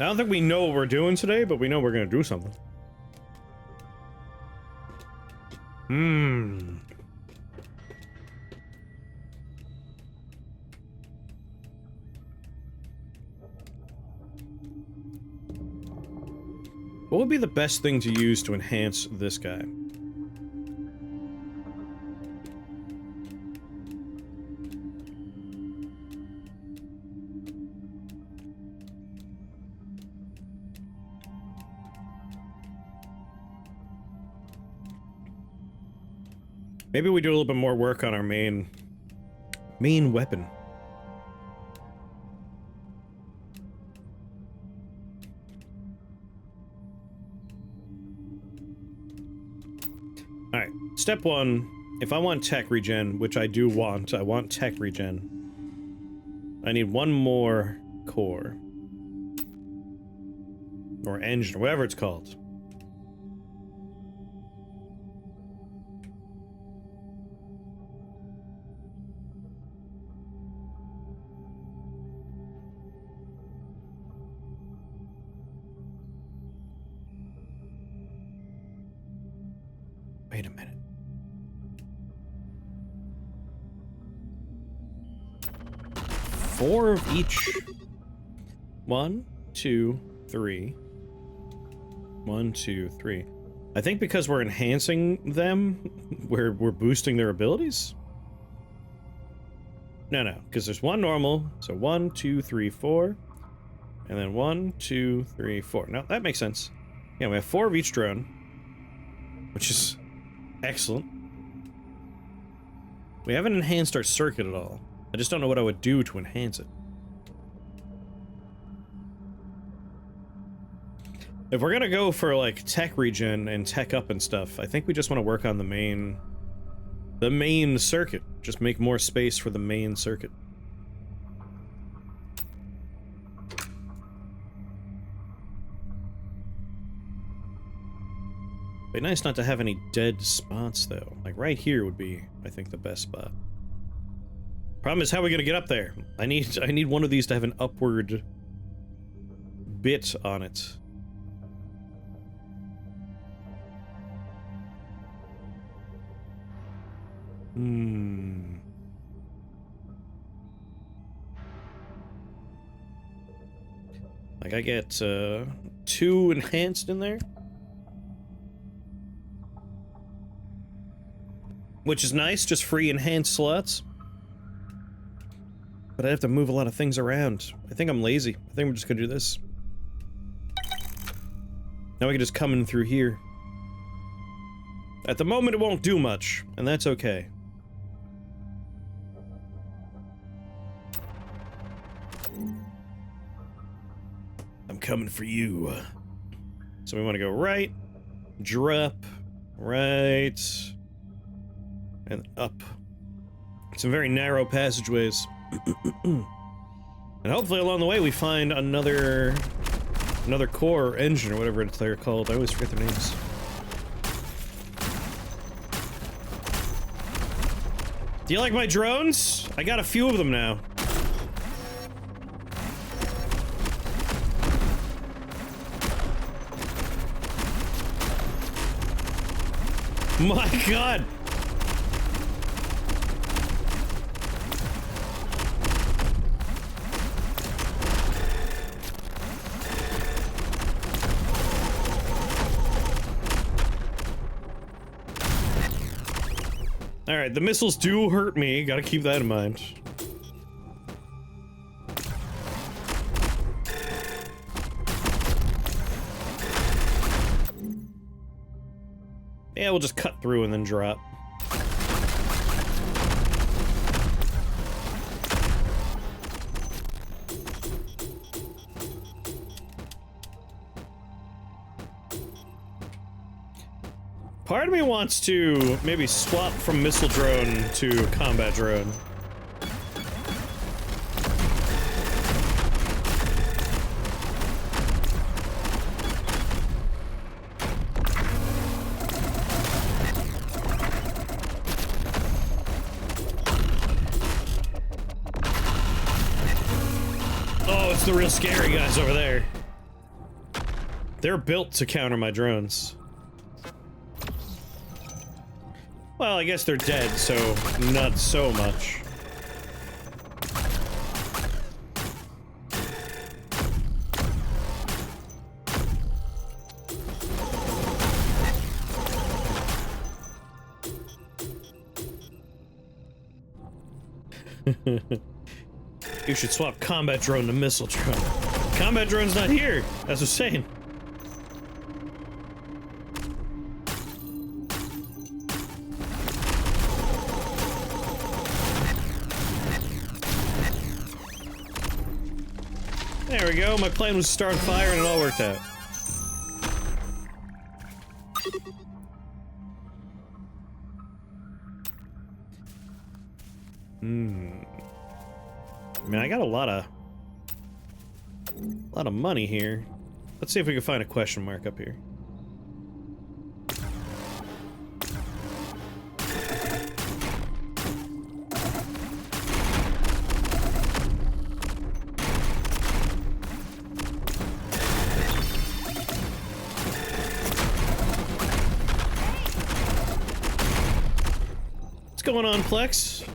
I don't think we know what we're doing today, but we know we're gonna do something. What would be the best thing to use to enhance this guy? Maybe we do a little bit more work on our main weapon. Alright, step one, if I want tech regen, which I do want, I want tech regen. I need one more core. Or engine, or whatever it's called. Wait a minute. Four of each. 1, 2, 3. 1, 2, 3. I think because we're enhancing them, we're boosting their abilities? No, because there's one normal, so 1, 2, 3, 4. And then 1, 2, 3, 4. No, that makes sense. Yeah, we have 4 of each drone, which is excellent. We haven't enhanced our circuit at all. I just don't know what I would do to enhance it. If we're gonna go for, like, tech regen and tech up and stuff, I think we just want to work on the main circuit. Just make more space for the main circuit. Be nice not to have any dead spots, though. Like, right here would be, I think, the best spot. Problem is, how are we gonna get up there? I need one of these to have an upward bit on it. Like, I get 2 enhanced in there. Which is nice, just free enhanced slots. But I have to move a lot of things around. I think I'm lazy. I think we're just gonna do this. Now we can just come in through here. At the moment, it won't do much, and that's okay. I'm coming for you. So we want to go right, drop, right, and up. Some very narrow passageways. And hopefully along the way we find another core or engine or whatever they're called. I always forget their names. Do you like my drones? I got a few of them now. My God! Alright, the missiles do hurt me, gotta keep that in mind. Yeah, we'll just cut through and then drop. Part of me wants to maybe swap from missile drone to combat drone. Oh, it's the real scary guys over there. They're built to counter my drones. Well, I guess they're dead, so not so much. You should swap combat drone to missile drone. Combat drone's not here, that's what I'm saying. There we go. My plan was to start a fire and it all worked out. I mean, I got a lot of money here. Let's see if we can find a question mark up here. What's going on, Plex?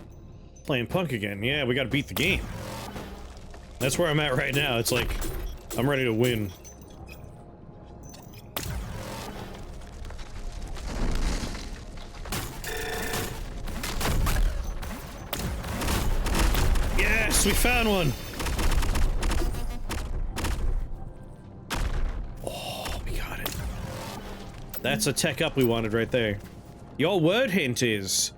Playing punk again. Yeah, we gotta beat the game. That's where I'm at right now. It's like, I'm ready to win. Yes, we found one! Oh, we got it. That's a tech up we wanted right there. Your word hint is...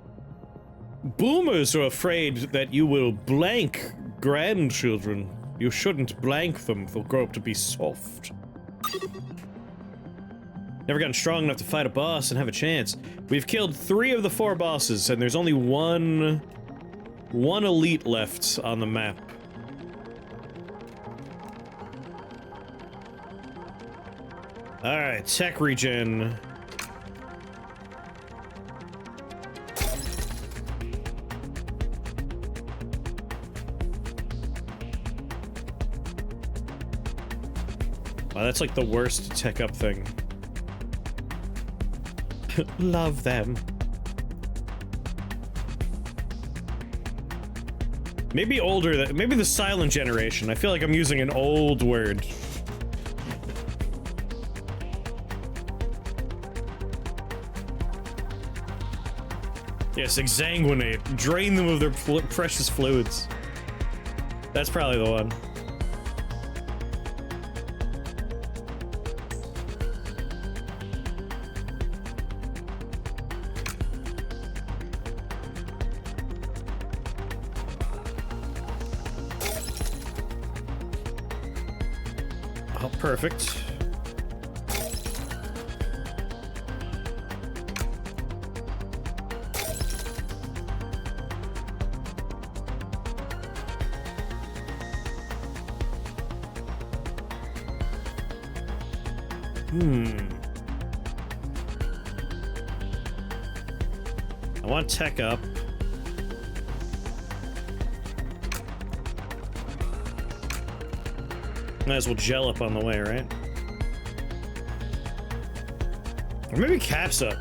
boomers are afraid that you will blank grandchildren. You shouldn't blank them, they'll grow up to be soft. Never gotten strong enough to fight a boss and have a chance. We've killed 3 of the 4 bosses, and there's only one elite left on the map. Alright, tech regen. Wow, that's like the worst tech up thing. Love them. Maybe older, maybe the silent generation. I feel like I'm using an old word. Yes, exsanguinate. Drain them of their precious fluids. That's probably the one. Oh, perfect. I want tech up. Might as well gel up on the way, right? Or maybe caps up.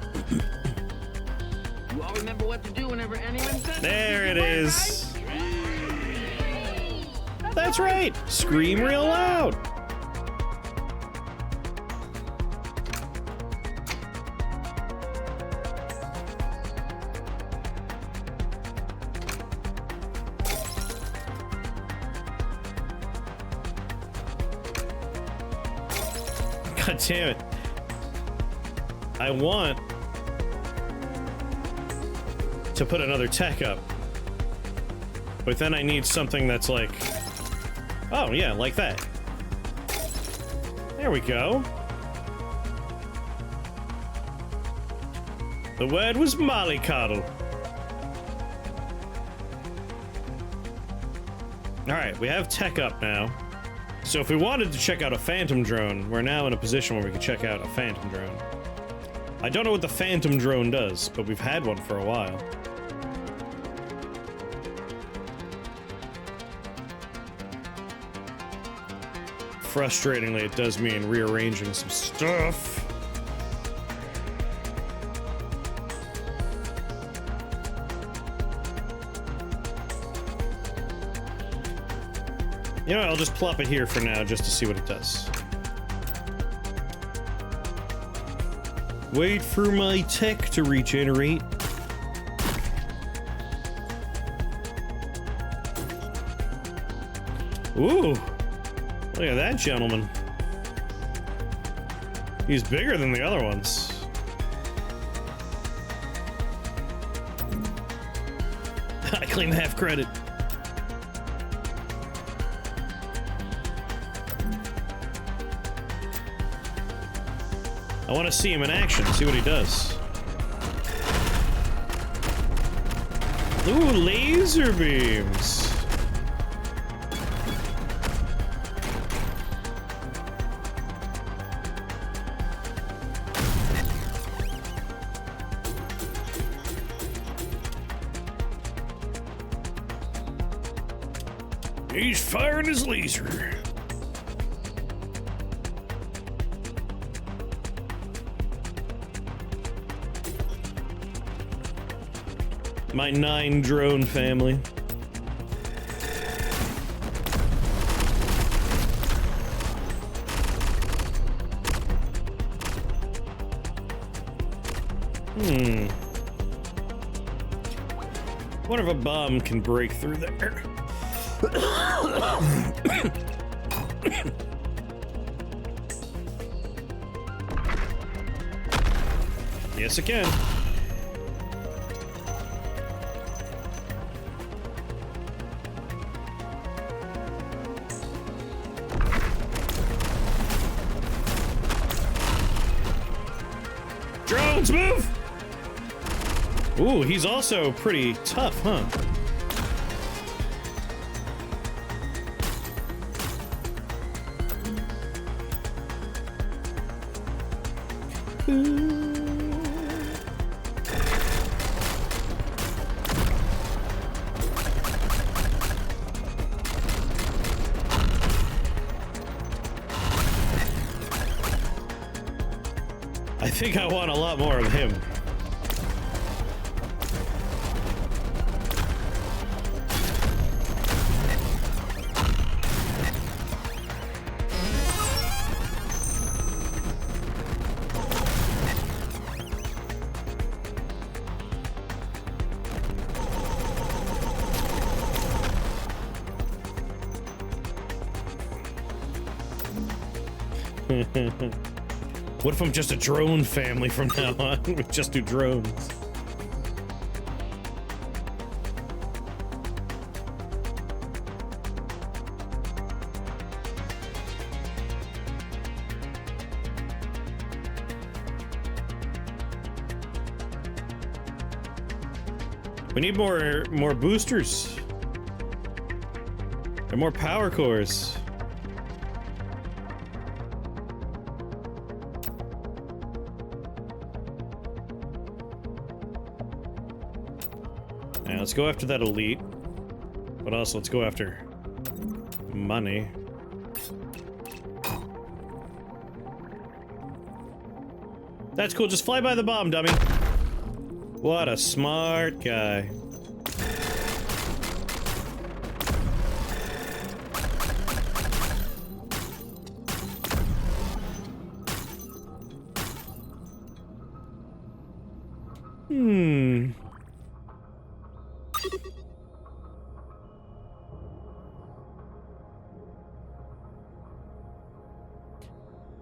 You all remember what to do whenever anyone says there it is. That's right. Scream real loud. God damn it. I want to put another tech up. But then I need something that's like... oh, yeah, like that. There we go. The word was mollycoddle. Alright, we have tech up now. So if we wanted to check out a phantom drone, we're now in a position where we can check out a phantom drone. I don't know what the phantom drone does, but we've had one for a while. Frustratingly, it does mean rearranging some stuff. You know what, I'll just plop it here for now, just to see what it does. Wait for my tech to regenerate. Ooh! Look at that gentleman. He's bigger than the other ones. I claim half credit. I want to see him in action, see what he does. Ooh, laser beams. He's firing his laser. My 9 drone family. Wonder if a bomb can break through there. Yes, it can. Drones, move! Ooh, he's also pretty tough, huh? I think I want a lot more of him. What if I'm just a drone family from now on? We just do drones. We need more boosters. And more power cores. Now let's go after that elite. But also let's go after money. That's cool, just fly by the bomb, dummy. What a smart guy.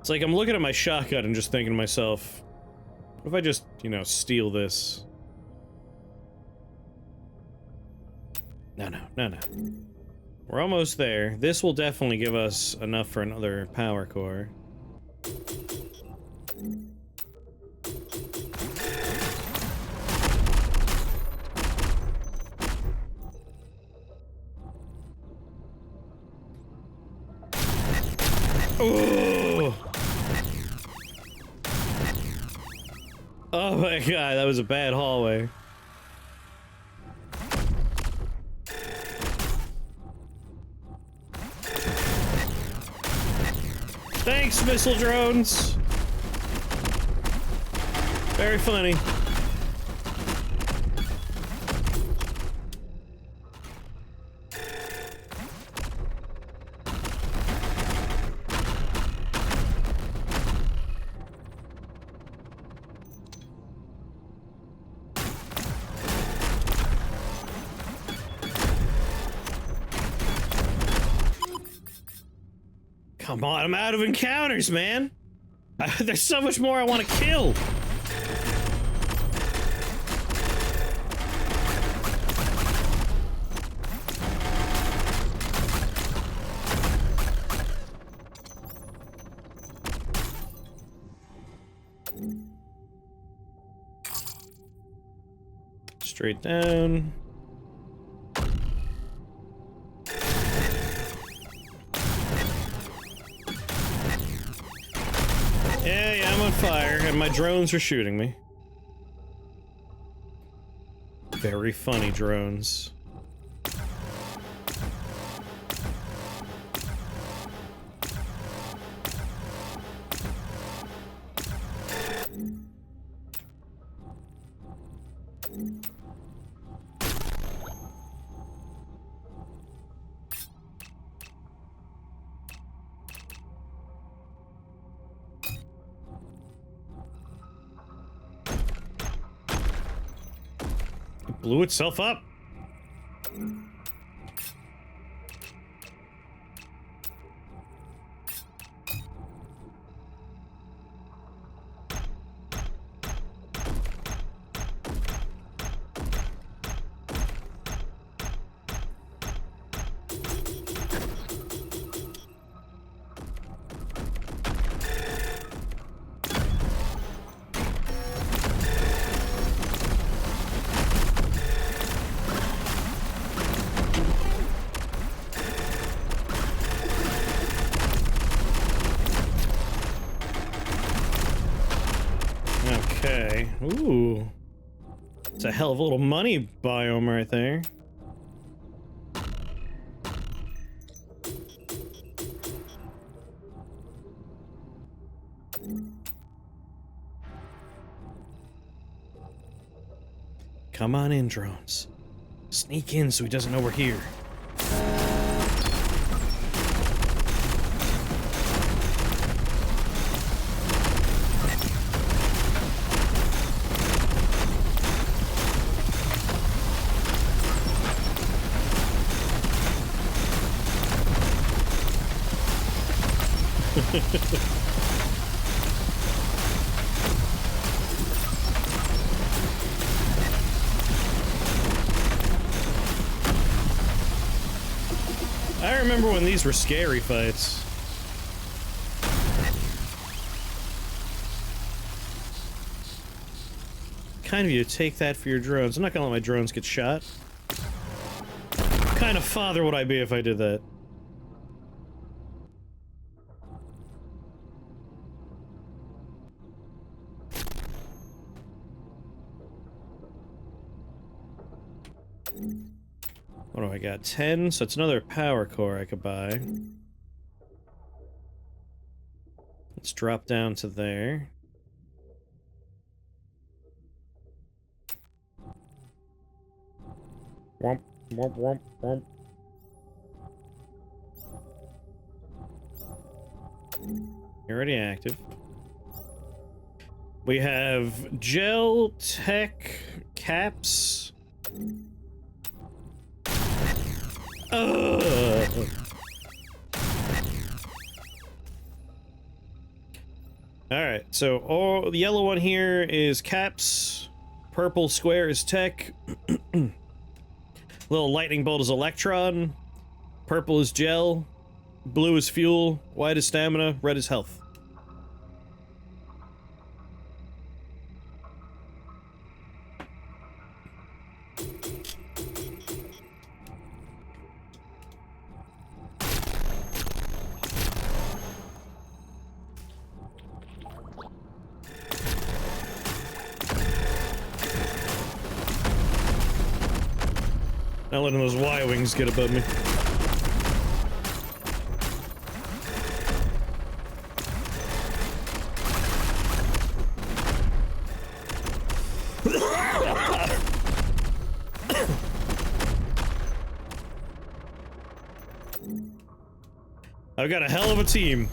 It's like I'm looking at my shotgun and just thinking to myself, what if I just, you know, steal this? No. We're almost there. This will definitely give us enough for another power core. Oh! Oh my god, that was a bad hallway. Thanks, missile drones. Very funny. Come on, I'm out of encounters, man. There's so much more I want to kill. Straight down. Yeah, I'm on fire, and my drones are shooting me. Very funny drones. It blew itself up. Okay. Ooh. It's a hell of a little money biome right there. Come on in, drones. Sneak in so he doesn't know we're here. I remember when these were scary fights. Kind of you to take that for your drones. I'm not gonna let my drones get shot. What kind of father would I be if I did that? What do I got? 10? So it's another power core I could buy. Let's drop down to there. Womp, womp, womp, womp. You're already active. We have gel, tech, caps. Alright, so all the yellow one here is caps, purple square is tech, little lightning bolt is electron, purple is gel, blue is fuel, white is stamina, red is health. Not letting those Y-wings get above me. I've got a hell of a team.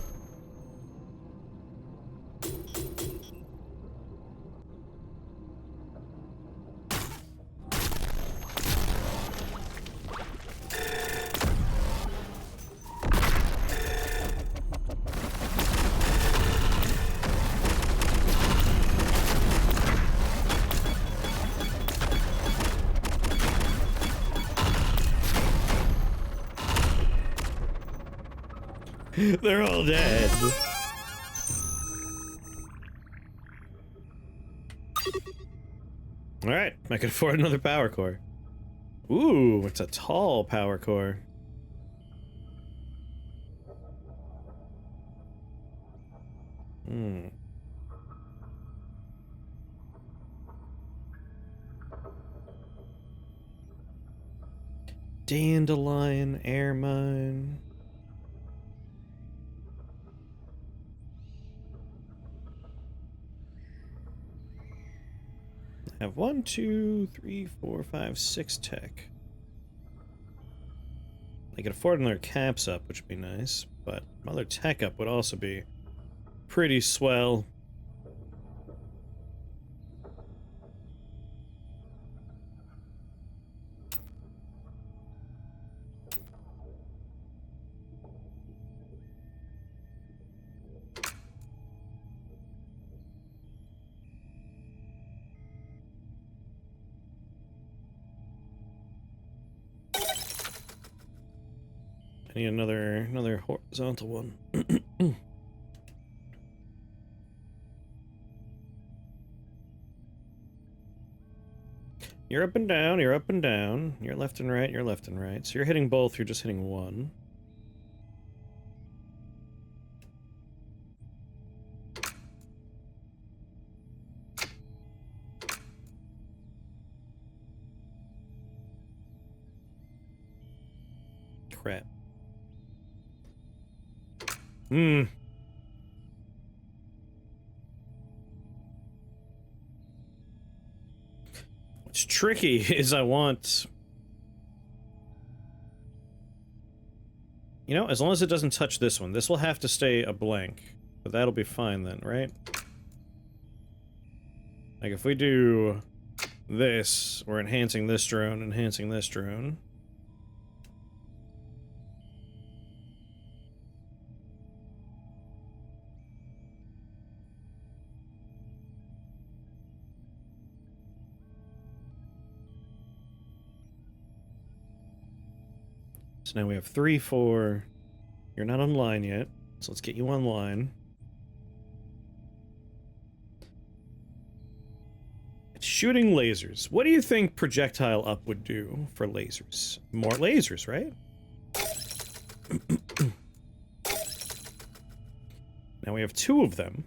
They're all dead. All right. I could afford another power core. Ooh, it's a tall power core. Hmm. Dandelion, air mine. I have 1, 2, 3, 4, 5, 6 tech. I could afford another caps up, which would be nice, but another tech up would also be pretty swell. I need another horizontal one. You're up and down, you're up and down. You're left and right, you're left and right. So you're hitting both, you're just hitting one. Crap. Hmm. What's tricky is I want... You know, as long as it doesn't touch this one. This will have to stay a blank. But that'll be fine then, right? Like, if we do this, we're enhancing this drone, enhancing this drone. So now we have 3, 4. You're not online yet, so let's get you online. It's shooting lasers. What do you think projectile up would do for lasers? More lasers, right? Now we have 2 of them.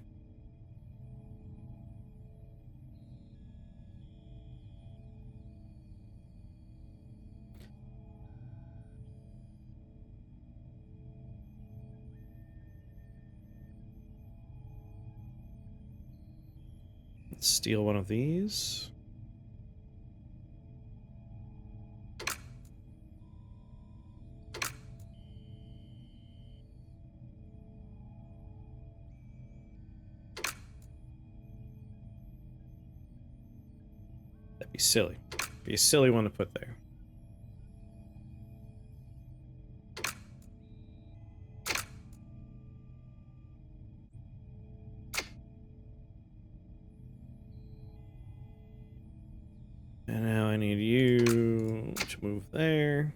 Let's steal one of these. That'd be silly. Be a silly one to put there. And now I need you to move there.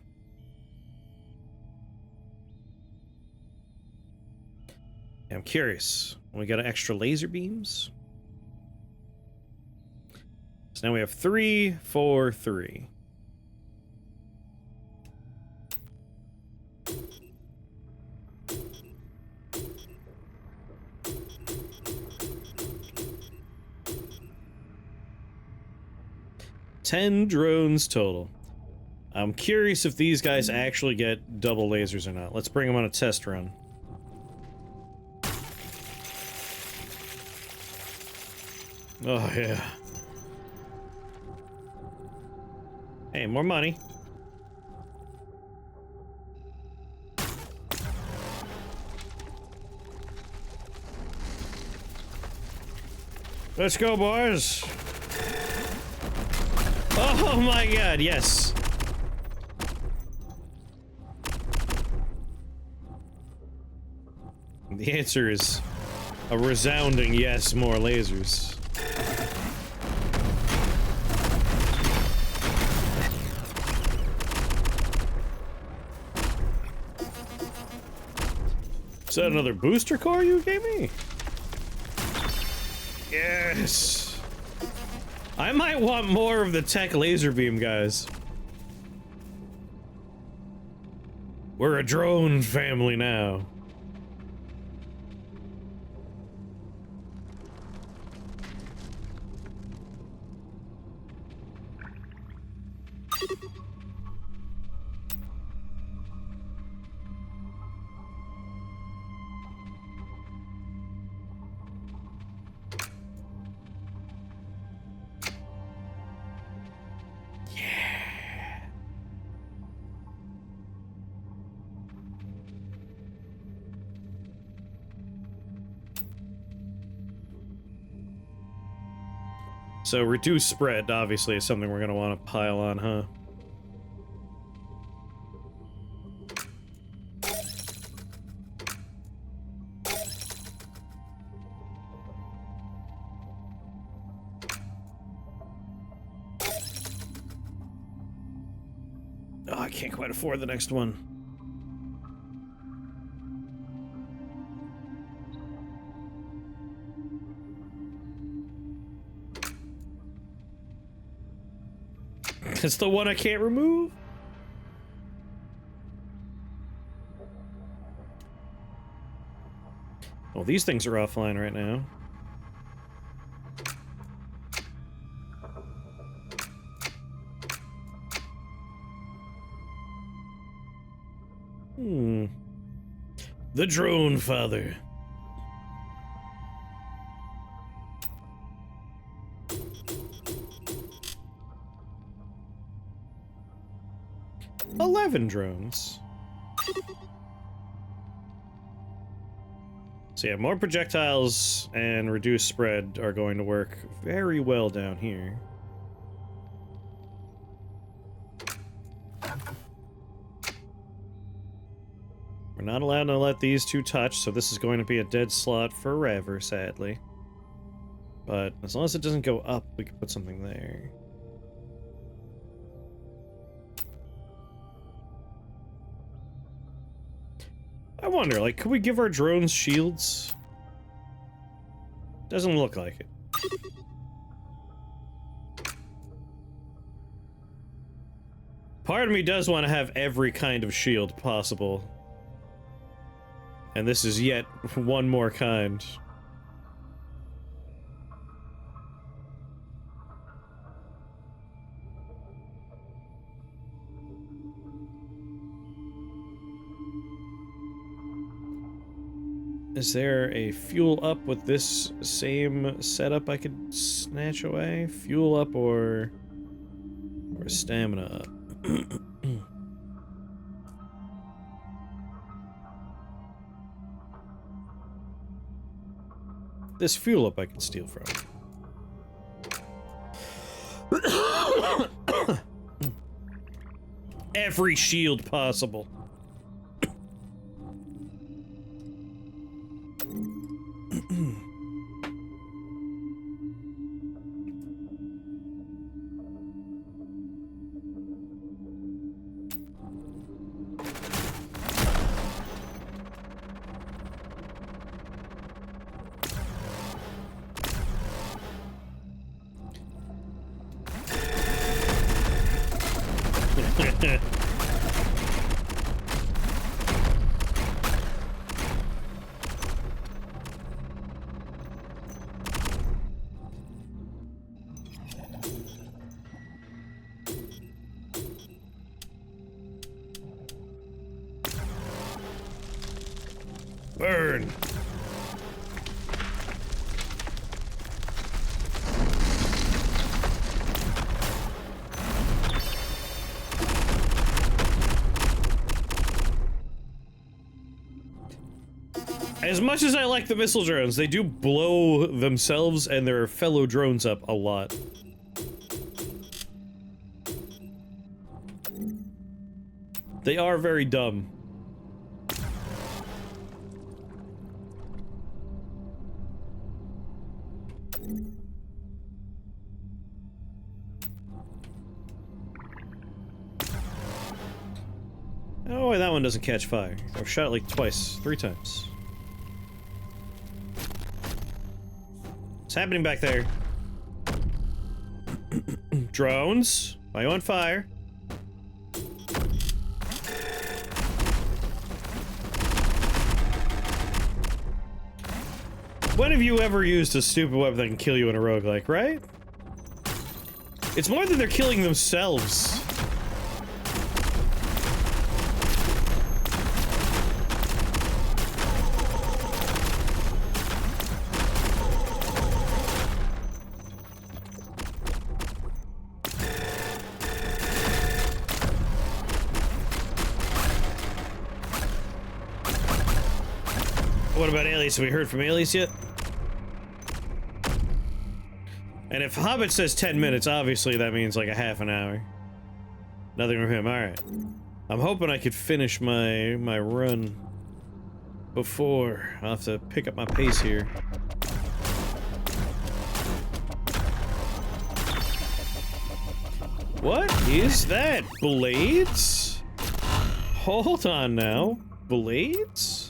I'm curious. We got extra laser beams? So now we have 3, 4, 3. $10 drones total. I'm curious if these guys actually get double lasers or not. Let's bring them on a test run. Oh, yeah. Hey, more money. Let's go, boys. Oh my god, yes. The answer is a resounding yes, more lasers. Is that another booster core you gave me? Yes. I might want more of the tech laser beam, guys. We're a drone family now. So reduced spread, obviously, is something we're gonna want to pile on, huh? Oh, I can't quite afford the next one. It's the one I can't remove? Oh, these things are offline right now. The Drone Father. $11 drones. So yeah, more projectiles and reduced spread are going to work very well down here. We're not allowed to let these two touch, so this is going to be a dead slot forever, sadly. But as long as it doesn't go up, we can put something there. I wonder, like, could we give our drones shields? Doesn't look like it. Part of me does want to have every kind of shield possible. And this is yet one more kind. Is there a fuel up with this same setup I could snatch away? Fuel up or stamina up? This fuel up I can steal from. Every shield possible. Burn. As much as I like the missile drones, they do blow themselves and their fellow drones up a lot. They are very dumb. Oh, wait, that one doesn't catch fire. I've shot it like twice, 3 times. What's happening back there? Drones, are you on fire? When have you ever used a stupid weapon that can kill you in a roguelike, right? It's more than they're killing themselves. What about Alias? Have we heard from Alias yet? And if Hobbit says 10 minutes, obviously that means like a half an hour. Nothing from him, alright. I'm hoping I could finish my run before. I'll have to pick up my pace here. What is that? Blades? Hold on now. Blades?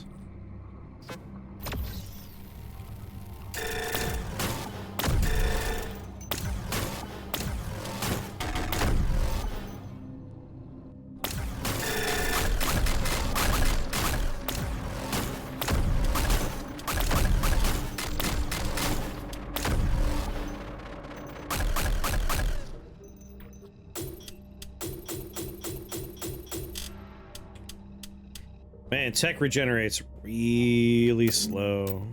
Man, tech regenerates really slow.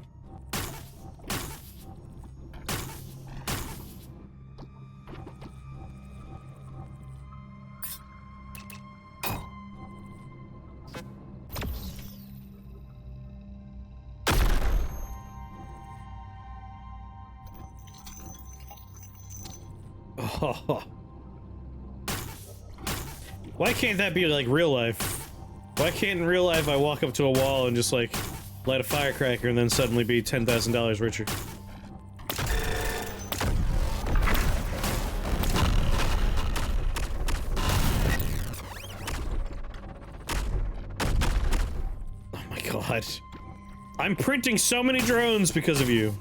Oh. Why can't that be like real life? Why can't in real life I walk up to a wall and just like light a firecracker and then suddenly be $10,000 richer? Oh my god. I'm printing so many drones because of you.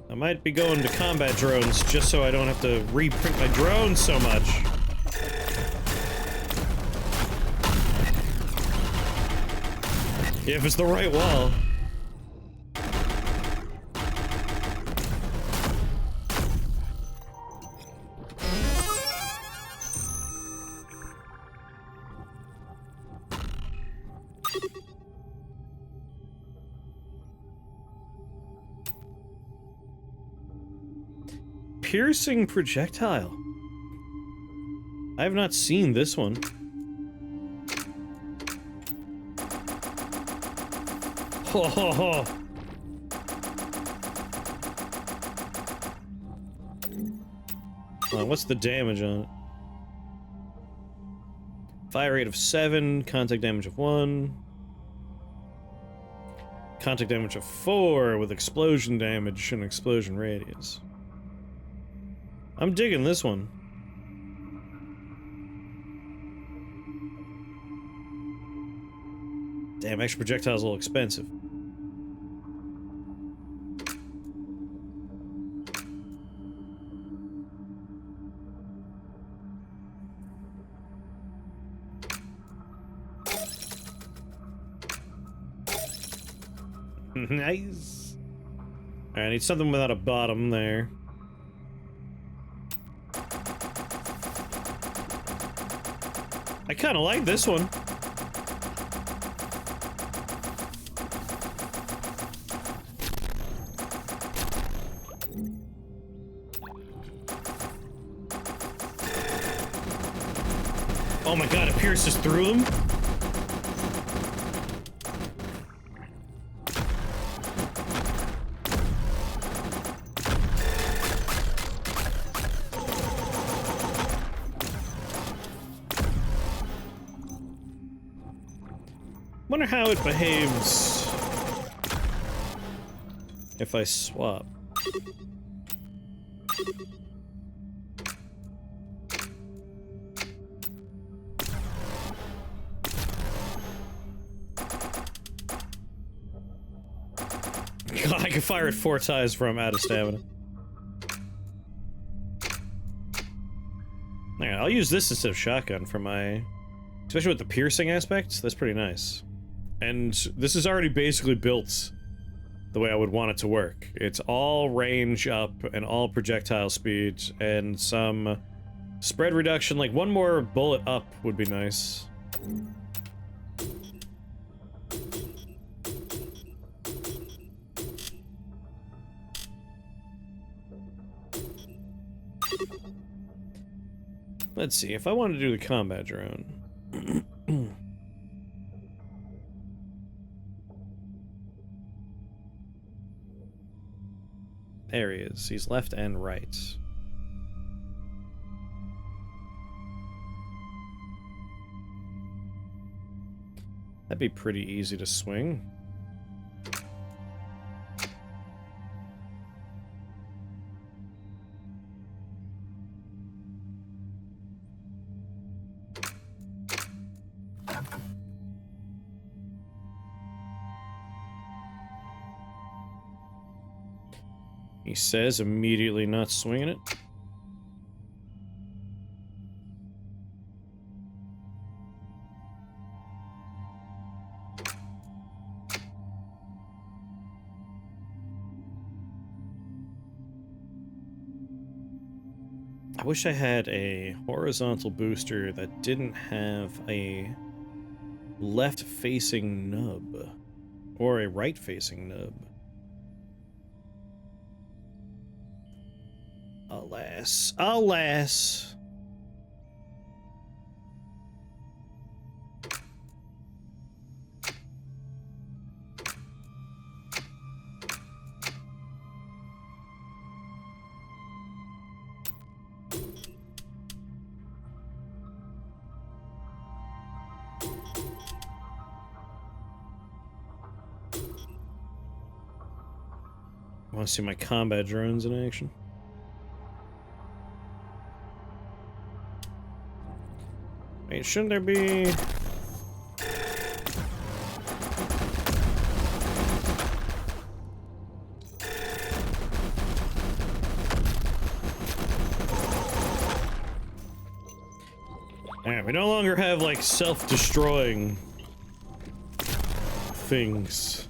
I might be going to combat drones just so I don't have to reprint my drones so much. Yeah, if it's the right wall. Piercing projectile. I have not seen this one. Ho ho ho. What's the damage on it? Fire rate of 7, contact damage of 1. Contact damage of 4 with explosion damage and explosion radius. I'm digging this one. Damn, extra projectile's a little expensive. Nice. Alright, I need something without a bottom there. I kinda like this one. Oh my god, it pierces through them? Wonder how it behaves if I swap. God, I can fire it 4 times before I'm out of stamina. Yeah, I'll use this instead of shotgun for my... Especially with the piercing aspect, that's pretty nice. And this is already basically built the way I would want it to work. It's all range up and all projectile speed and some spread reduction. Like, one more bullet up would be nice. Let's see, if I want to do the combat drone... There he is. He's left and right. That'd be pretty easy to swing. He says, immediately not swinging it. I wish I had a horizontal booster that didn't have a left-facing nub. Or a right-facing nub. Alas. Alas. Want to see my combat drones in action? Wait, shouldn't there be... Alright, we no longer have, like, self-destroying things.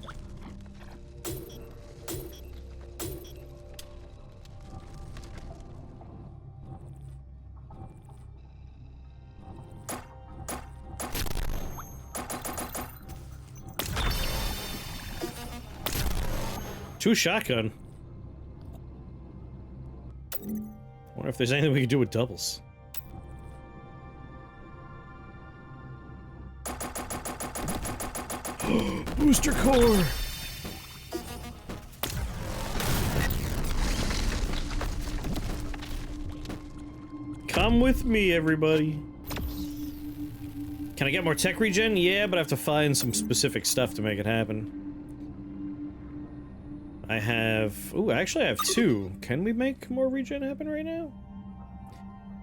Two shotgun. Wonder if there's anything we can do with doubles. Booster core. Come with me, everybody. Can I get more tech regen? Yeah, but I have to find some specific stuff to make it happen. I have... Ooh, actually I have 2. Can we make more regen happen right now?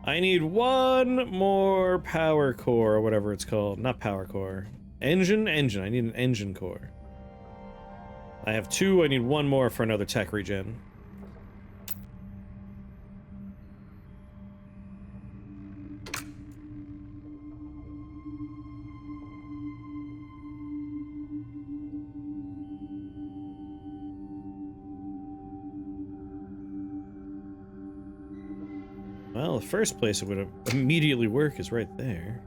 I need 1 more power core, or whatever it's called. Not power core. Engine? Engine. I need an engine core. I have 2, I need 1 more for another tech regen. Well, the first place it would immediately work is right there.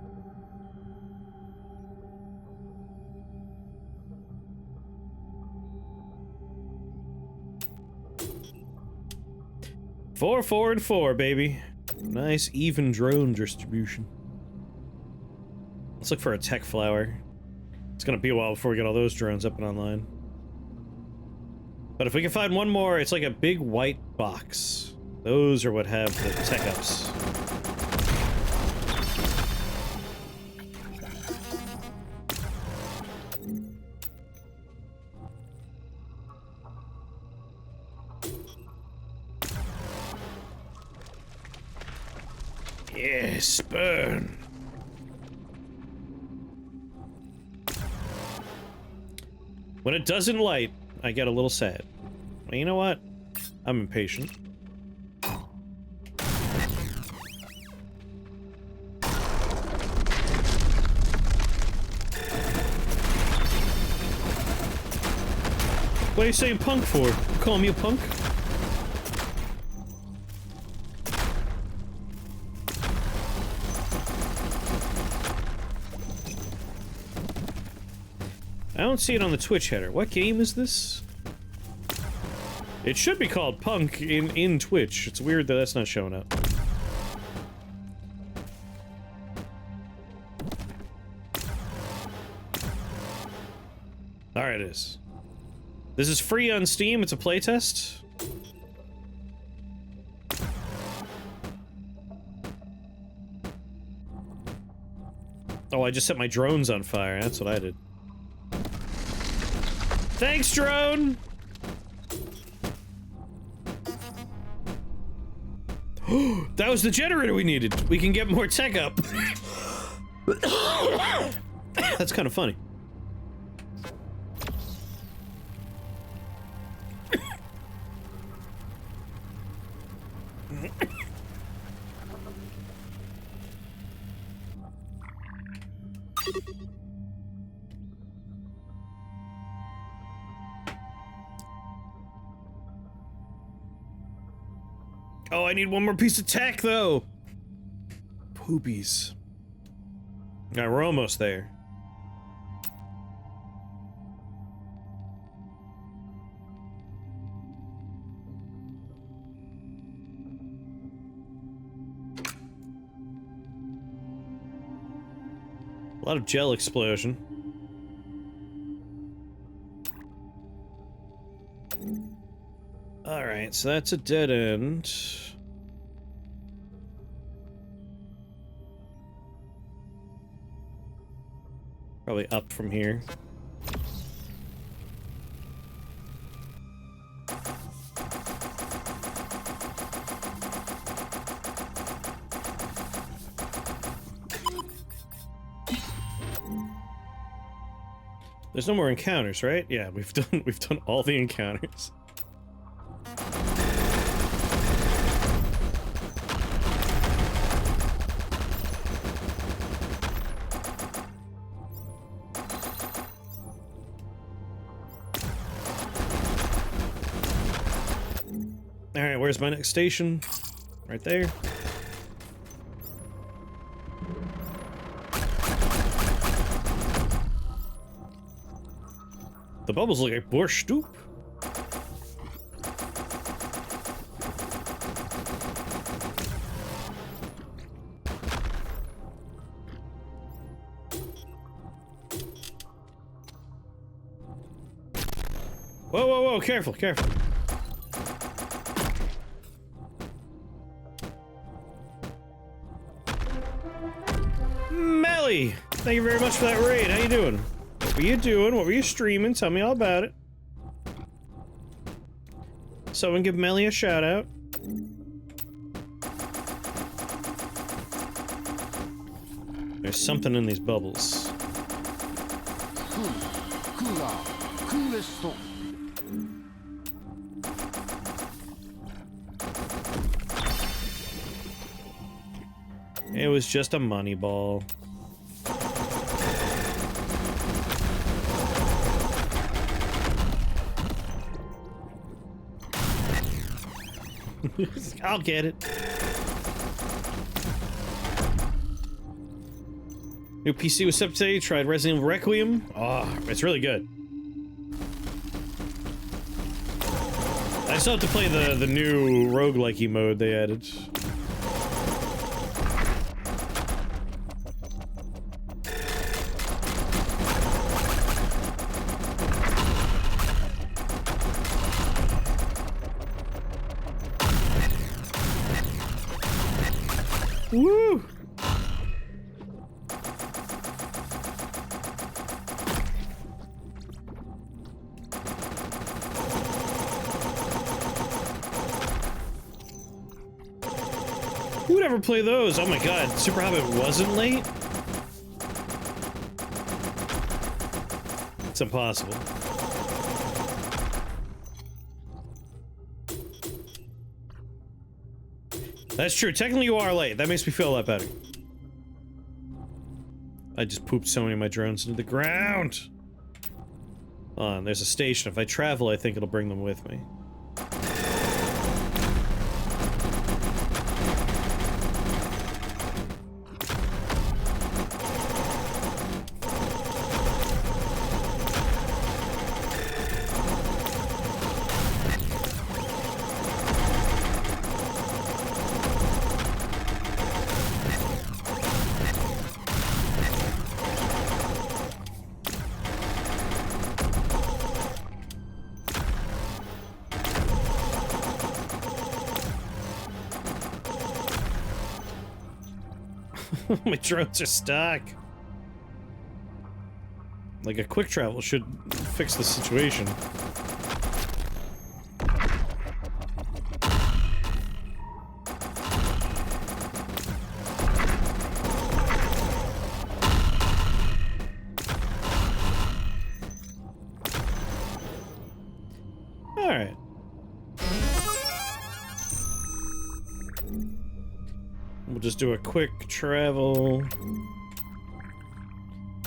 Four, 4, and 4, baby. Nice, even drone distribution. Let's look for a tech flower. It's gonna be a while before we get all those drones up and online. But if we can find 1 more, it's like a big white box. Those are what have the tech ups. Yes, burn. When it doesn't light, I get a little sad. But you know what? I'm impatient. What are you saying punk for? You calling me a punk? I don't see it on the Twitch header. What game is this? It should be called Punk in Twitch. It's weird that that's not showing up. Alright, it is. This is free on Steam. It's a playtest. Oh, I just set my drones on fire. That's what I did. Thanks, drone! That was the generator we needed. We can get more tech up. That's kind of funny. Oh, I need one more piece of tech, though! Poopies. Alright, we're almost there. A lot of gel explosion. Alright, so that's a dead end. Probably up from here. There's no more encounters, right? Yeah, we've done all the encounters. Alright, where's my next station? Right there. The bubbles look like borscht stoop. Whoa, whoa, whoa, careful, careful. Melly! Thank you very much for that raid. How you doing? What were you doing? What were you streaming? Tell me all about it. Someone give Melly a shout out. There's something in these bubbles. It was just a money ball. I'll get it. New PC was up today. Tried Resident Evil Requiem. Oh, it's really good. I still have to play the new roguelike mode they added. Woo! Who would ever play those? Oh my god, Super Hobbit wasn't late? It's impossible. That's true. Technically, you are late. That makes me feel a lot better. I just pooped so many of my drones into the ground. There's a station. If I travel, I think it'll bring them with me. My drones are stuck. Like a quick travel should fix the situation. All right. We'll just do a quick travel.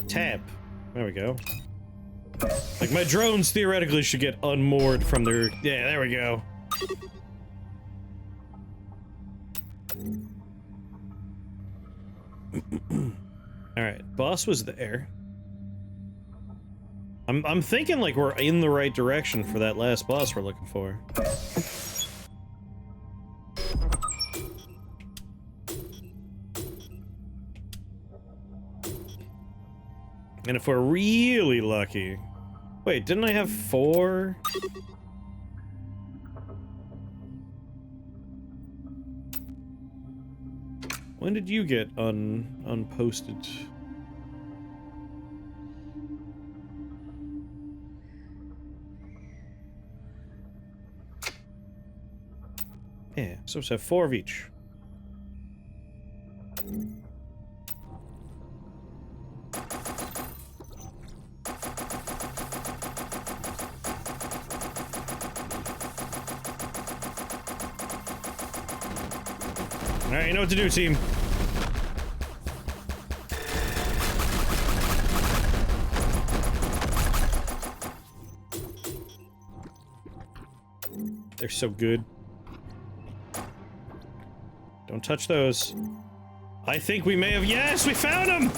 Tab. There we go. Like, my drones theoretically should get unmoored from their... Yeah, there we go. Alright, boss was there. I'm thinking, like, we're in the right direction for that last boss we're looking for. And if we're really lucky... Wait, didn't I have 4? When did you get unposted? Yeah, so it's 4 of each. Alright, you know what to do, team. They're so good. Don't touch those. I think we may have... Yes, we found him!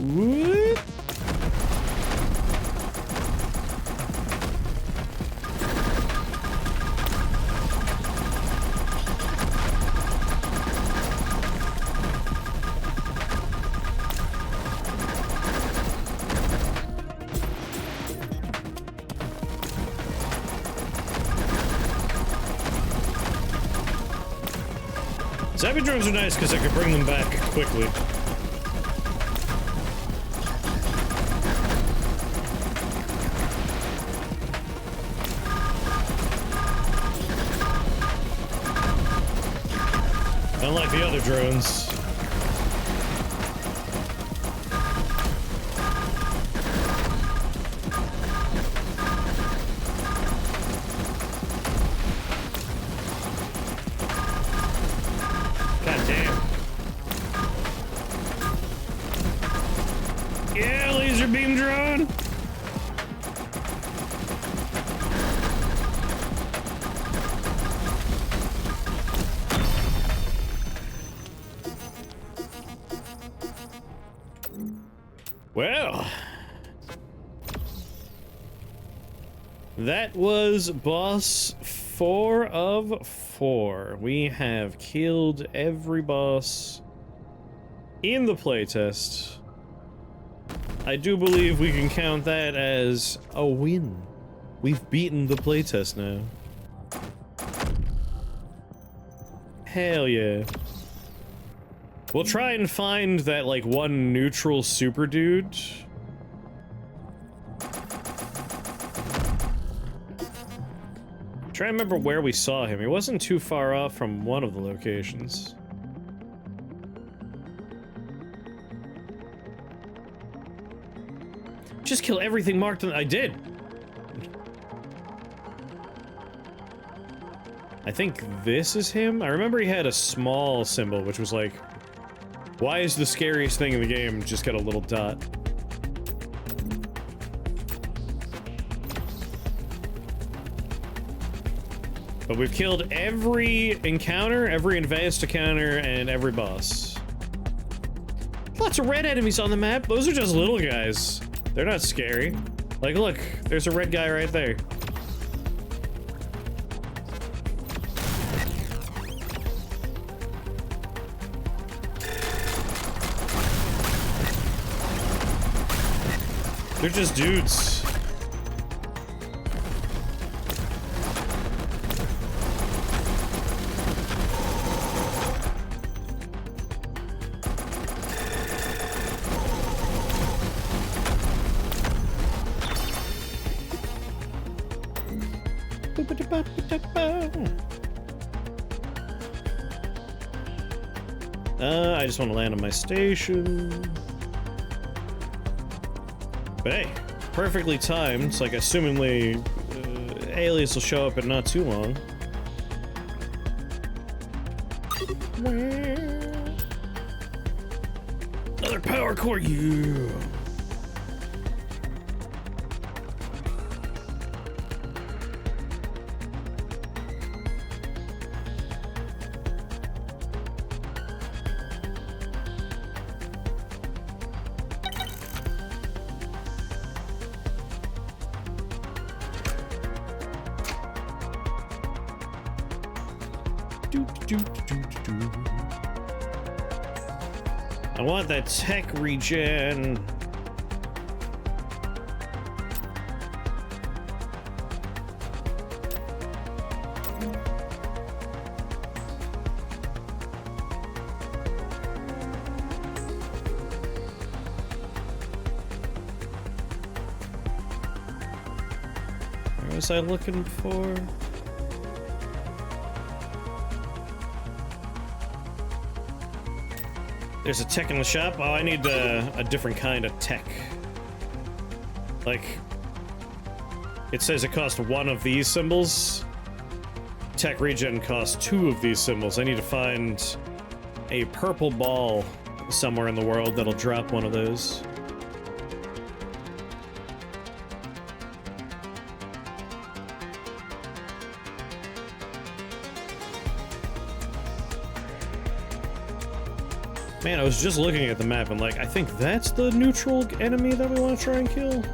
What? Zappy drones are nice because I could bring them back quickly. Unlike the other drones. God damn. Yeah, laser beam drone. Well, that was boss 4 of 4. We have killed every boss in the playtest. I do believe we can count that as a win. We've beaten the playtest now. Hell yeah. We'll try and find that, like, one neutral super dude. Try and remember where we saw him. He wasn't too far off from one of the locations. Just kill everything marked on— I did! I think this is him? I remember he had a small symbol, which was like, why is the scariest thing in the game just got a little dot? But we've killed every encounter, every advanced encounter, and every boss. Lots of red enemies on the map. Those are just little guys. They're not scary. Like, look, there's a red guy right there. They're just dudes. I just want to land on my station. But hey, perfectly timed. Like, assumingly, aliens will show up in not too long. Another power core, you. I want that tech regen. What was I looking for? There's a tech in the shop. Oh, I need a different kind of tech. Like, it says it costs 1 of these symbols. Tech regen costs 2 of these symbols. I need to find a purple ball somewhere in the world that'll drop one of those. Man, I was just looking at the map and like, I think that's the neutral enemy that we want to try and kill.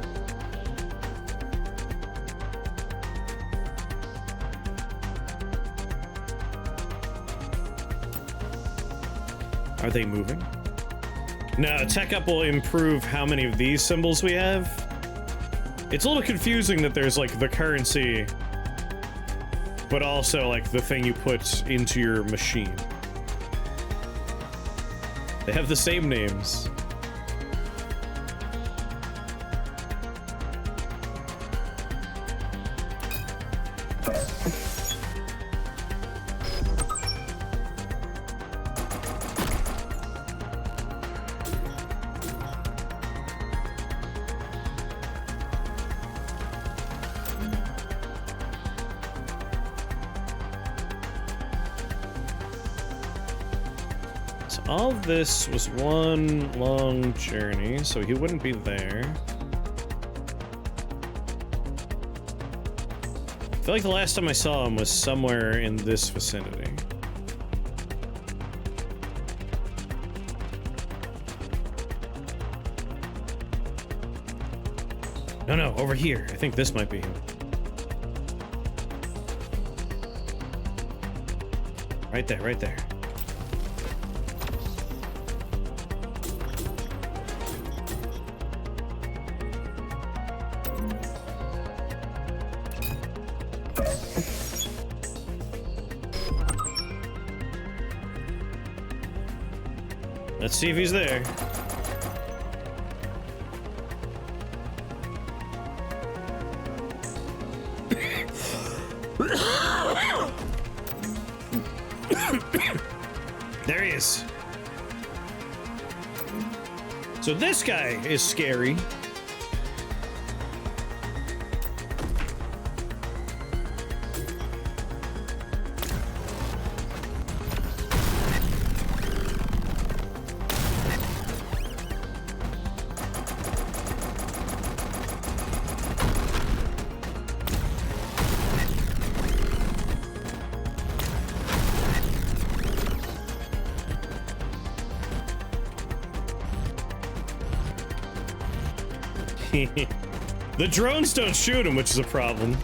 Are they moving? No, tech up will improve how many of these symbols we have. It's a little confusing that there's like the currency, but also like the thing you put into your machine. They have the same names. All of this was one long journey, so he wouldn't be there. I feel like the last time I saw him was somewhere in this vicinity. No, over here. I think this might be him. Right there, right there. Let's see if he's there. There he is. So this guy is scary. The drones don't shoot him, which is a problem.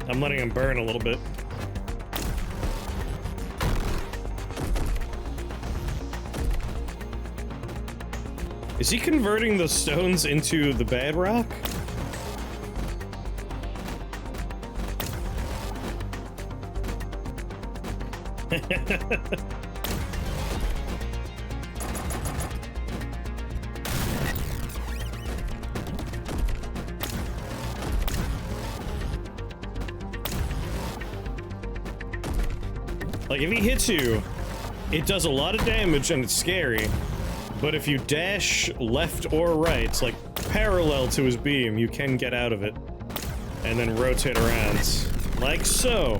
I'm letting him burn a little bit. Is he converting the stones into the bedrock? Like, if he hits you, it does a lot of damage and it's scary. But if you dash left or right, like parallel to his beam, you can get out of it. And then rotate around. Like so.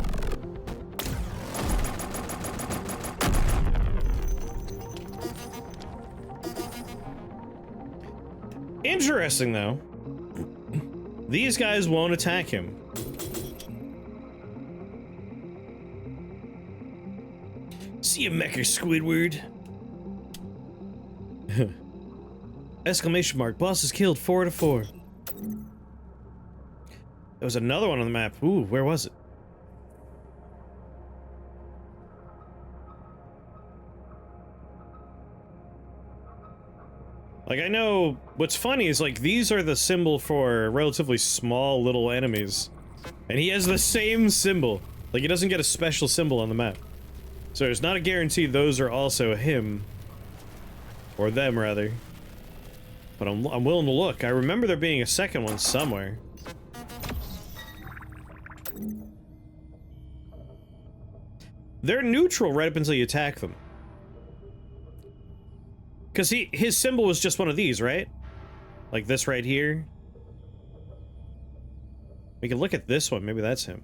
Interesting, though. These guys won't attack him. See you, Mecha Squidward. Exclamation mark. Boss is killed 4 to 4. There was another one on the map. Ooh, where was it? Like, I know what's funny is, like, these are the symbol for relatively small little enemies. And he has the same symbol. Like, he doesn't get a special symbol on the map. So there's not a guarantee those are also him. Or them, rather. But I'm willing to look. I remember there being a second one somewhere. They're neutral right up until you attack them. Because his symbol was just one of these, right? Like this right here. We can look at this one. Maybe that's him.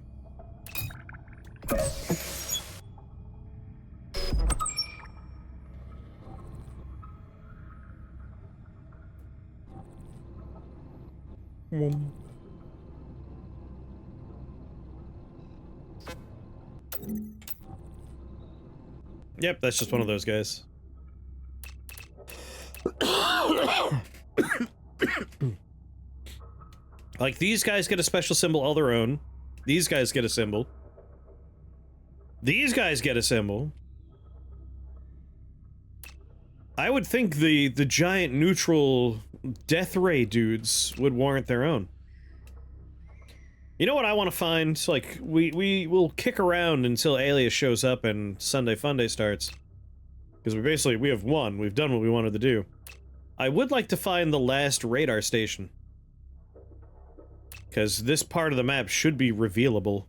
Yep, that's just one of those guys. Like, these guys get a special symbol all their own. These guys get a symbol. These guys get a symbol. I would think the giant neutral death ray dudes would warrant their own. You know what I want to find? Like, we will kick around until Alias shows up and Sunday Funday starts. Because we have won. We've done what we wanted to do. I would like to find the last radar station. Because this part of the map should be revealable.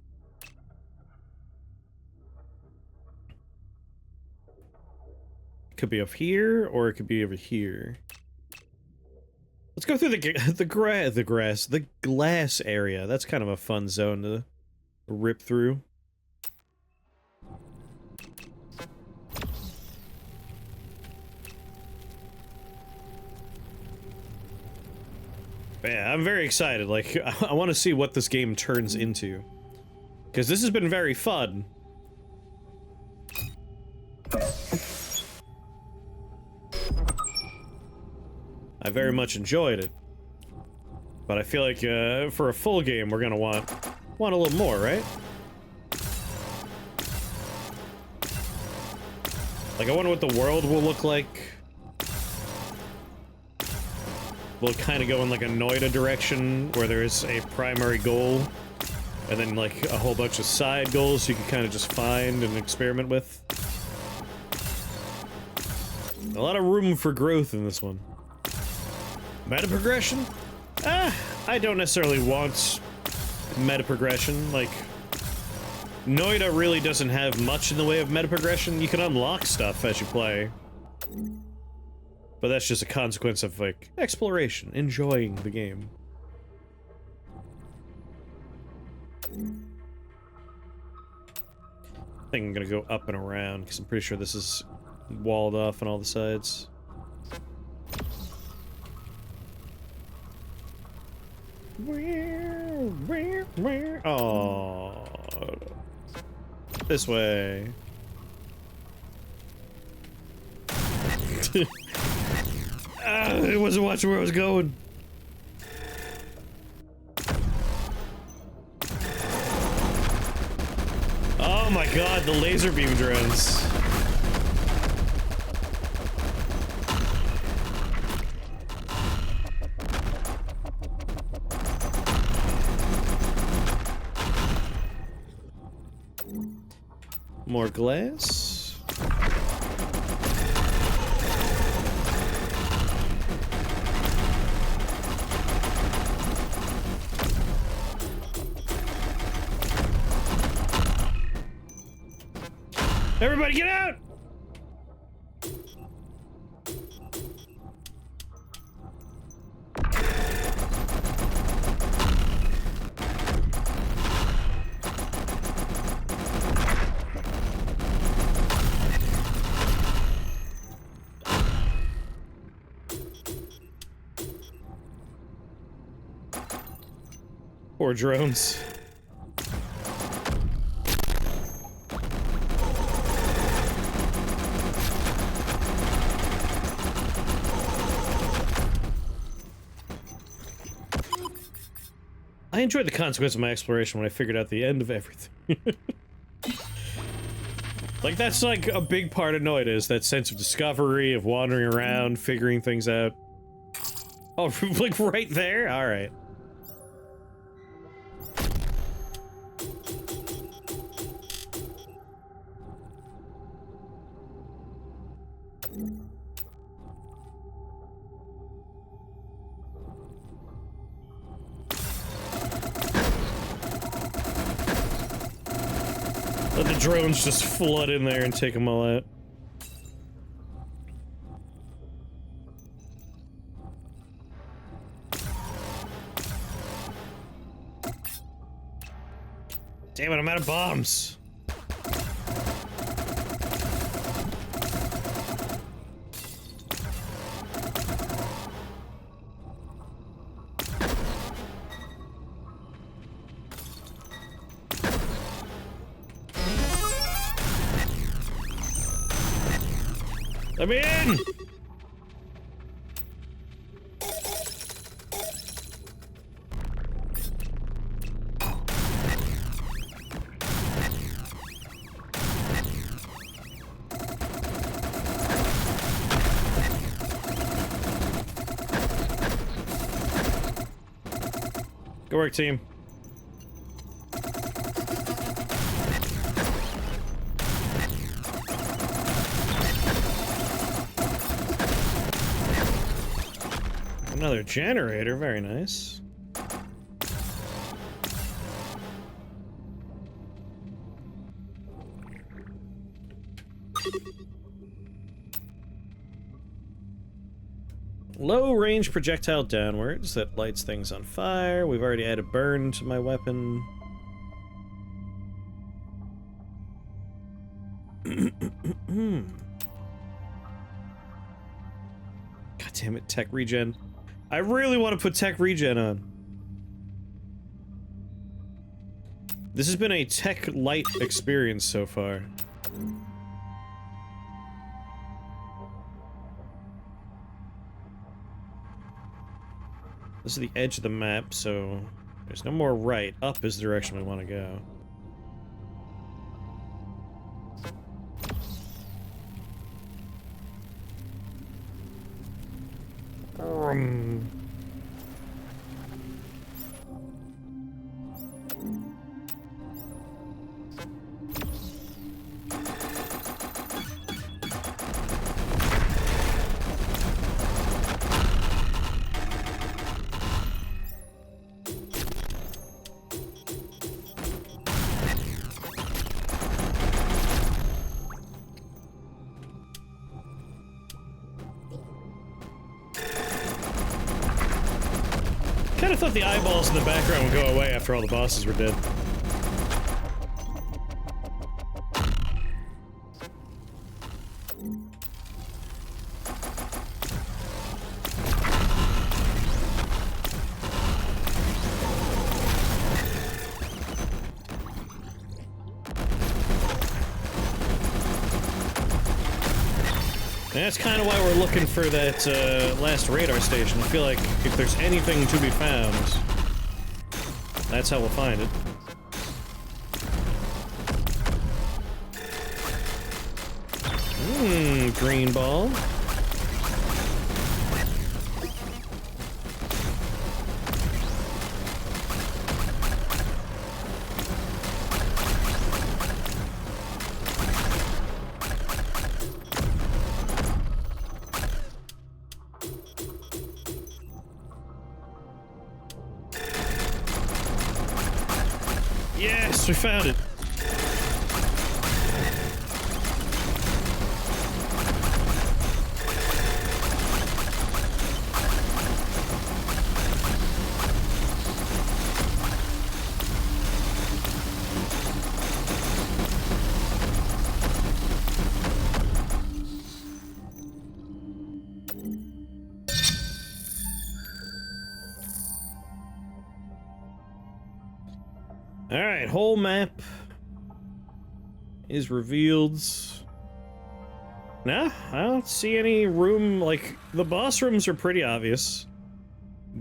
Could be up here, or it could be over here. Let's go through the glass area. That's kind of a fun zone to rip through. Yeah, I'm very excited. Like, I want to see what this game turns into. Because this has been very fun. I very much enjoyed it. But I feel like for a full game, we're gonna want a little more, right? Like, I wonder what the world will look like. Will it kind of go in like a Noida direction, where there's a primary goal, and then like a whole bunch of side goals you can kind of just find and experiment with? A lot of room for growth in this one. Meta progression? I don't necessarily want meta progression. Like, Noida really doesn't have much in the way of meta progression. You can unlock stuff as you play. But that's just a consequence of, like, exploration, enjoying the game. I think I'm gonna go up and around, because I'm pretty sure this is walled off on all the sides. Oh, this way. I wasn't watching where I was going. Oh my god, the laser beam drones. More glass. Everybody get out! Poor drones. I enjoyed the consequence of my exploration when I figured out the end of everything. Like, that's like a big part of Noida, is that sense of discovery, of wandering around, figuring things out. Oh, like right there? Alright. Let the drones just flood in there and take them all out. Damn it, I'm out of bombs. Let me in! Good work, team. Another generator, very nice. Low range projectile downwards that lights things on fire. We've already added burn to my weapon. God damn it, tech regen. I really want to put tech regen on. This has been a tech light experience so far. This is the edge of the map, so there's no more right. Up is the direction we want to go. I thought the eyeballs in the background would go away after all the bosses were dead. And that's kind of why we're looking for that last radar station. I feel like if there's anything to be found, that's how we'll find it. Green ball. Yes, we found it. Alright, whole map is revealed. Nah, I don't see any room, like, the boss rooms are pretty obvious.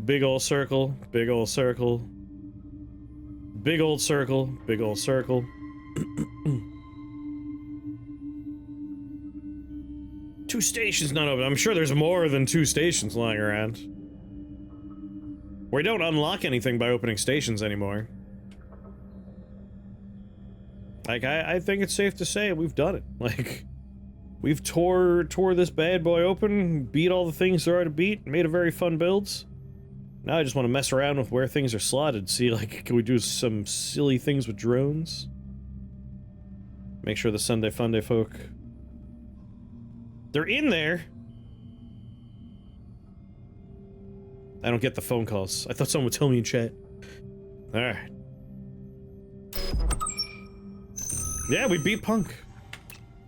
Big ol' circle, big ol' circle. Big old circle, big old circle. Two stations not open. I'm sure there's more than two stations lying around. We don't unlock anything by opening stations anymore. Like, I think it's safe to say we've done it. Like, we've tore this bad boy open, beat all the things there are to beat, made a very fun builds. Now I just want to mess around with where things are slotted, see, like, can we do some silly things with drones? Make sure the Sunday Funday folk... They're in there! I don't get the phone calls. I thought someone would tell me in chat. Alright. Yeah, we beat Punk.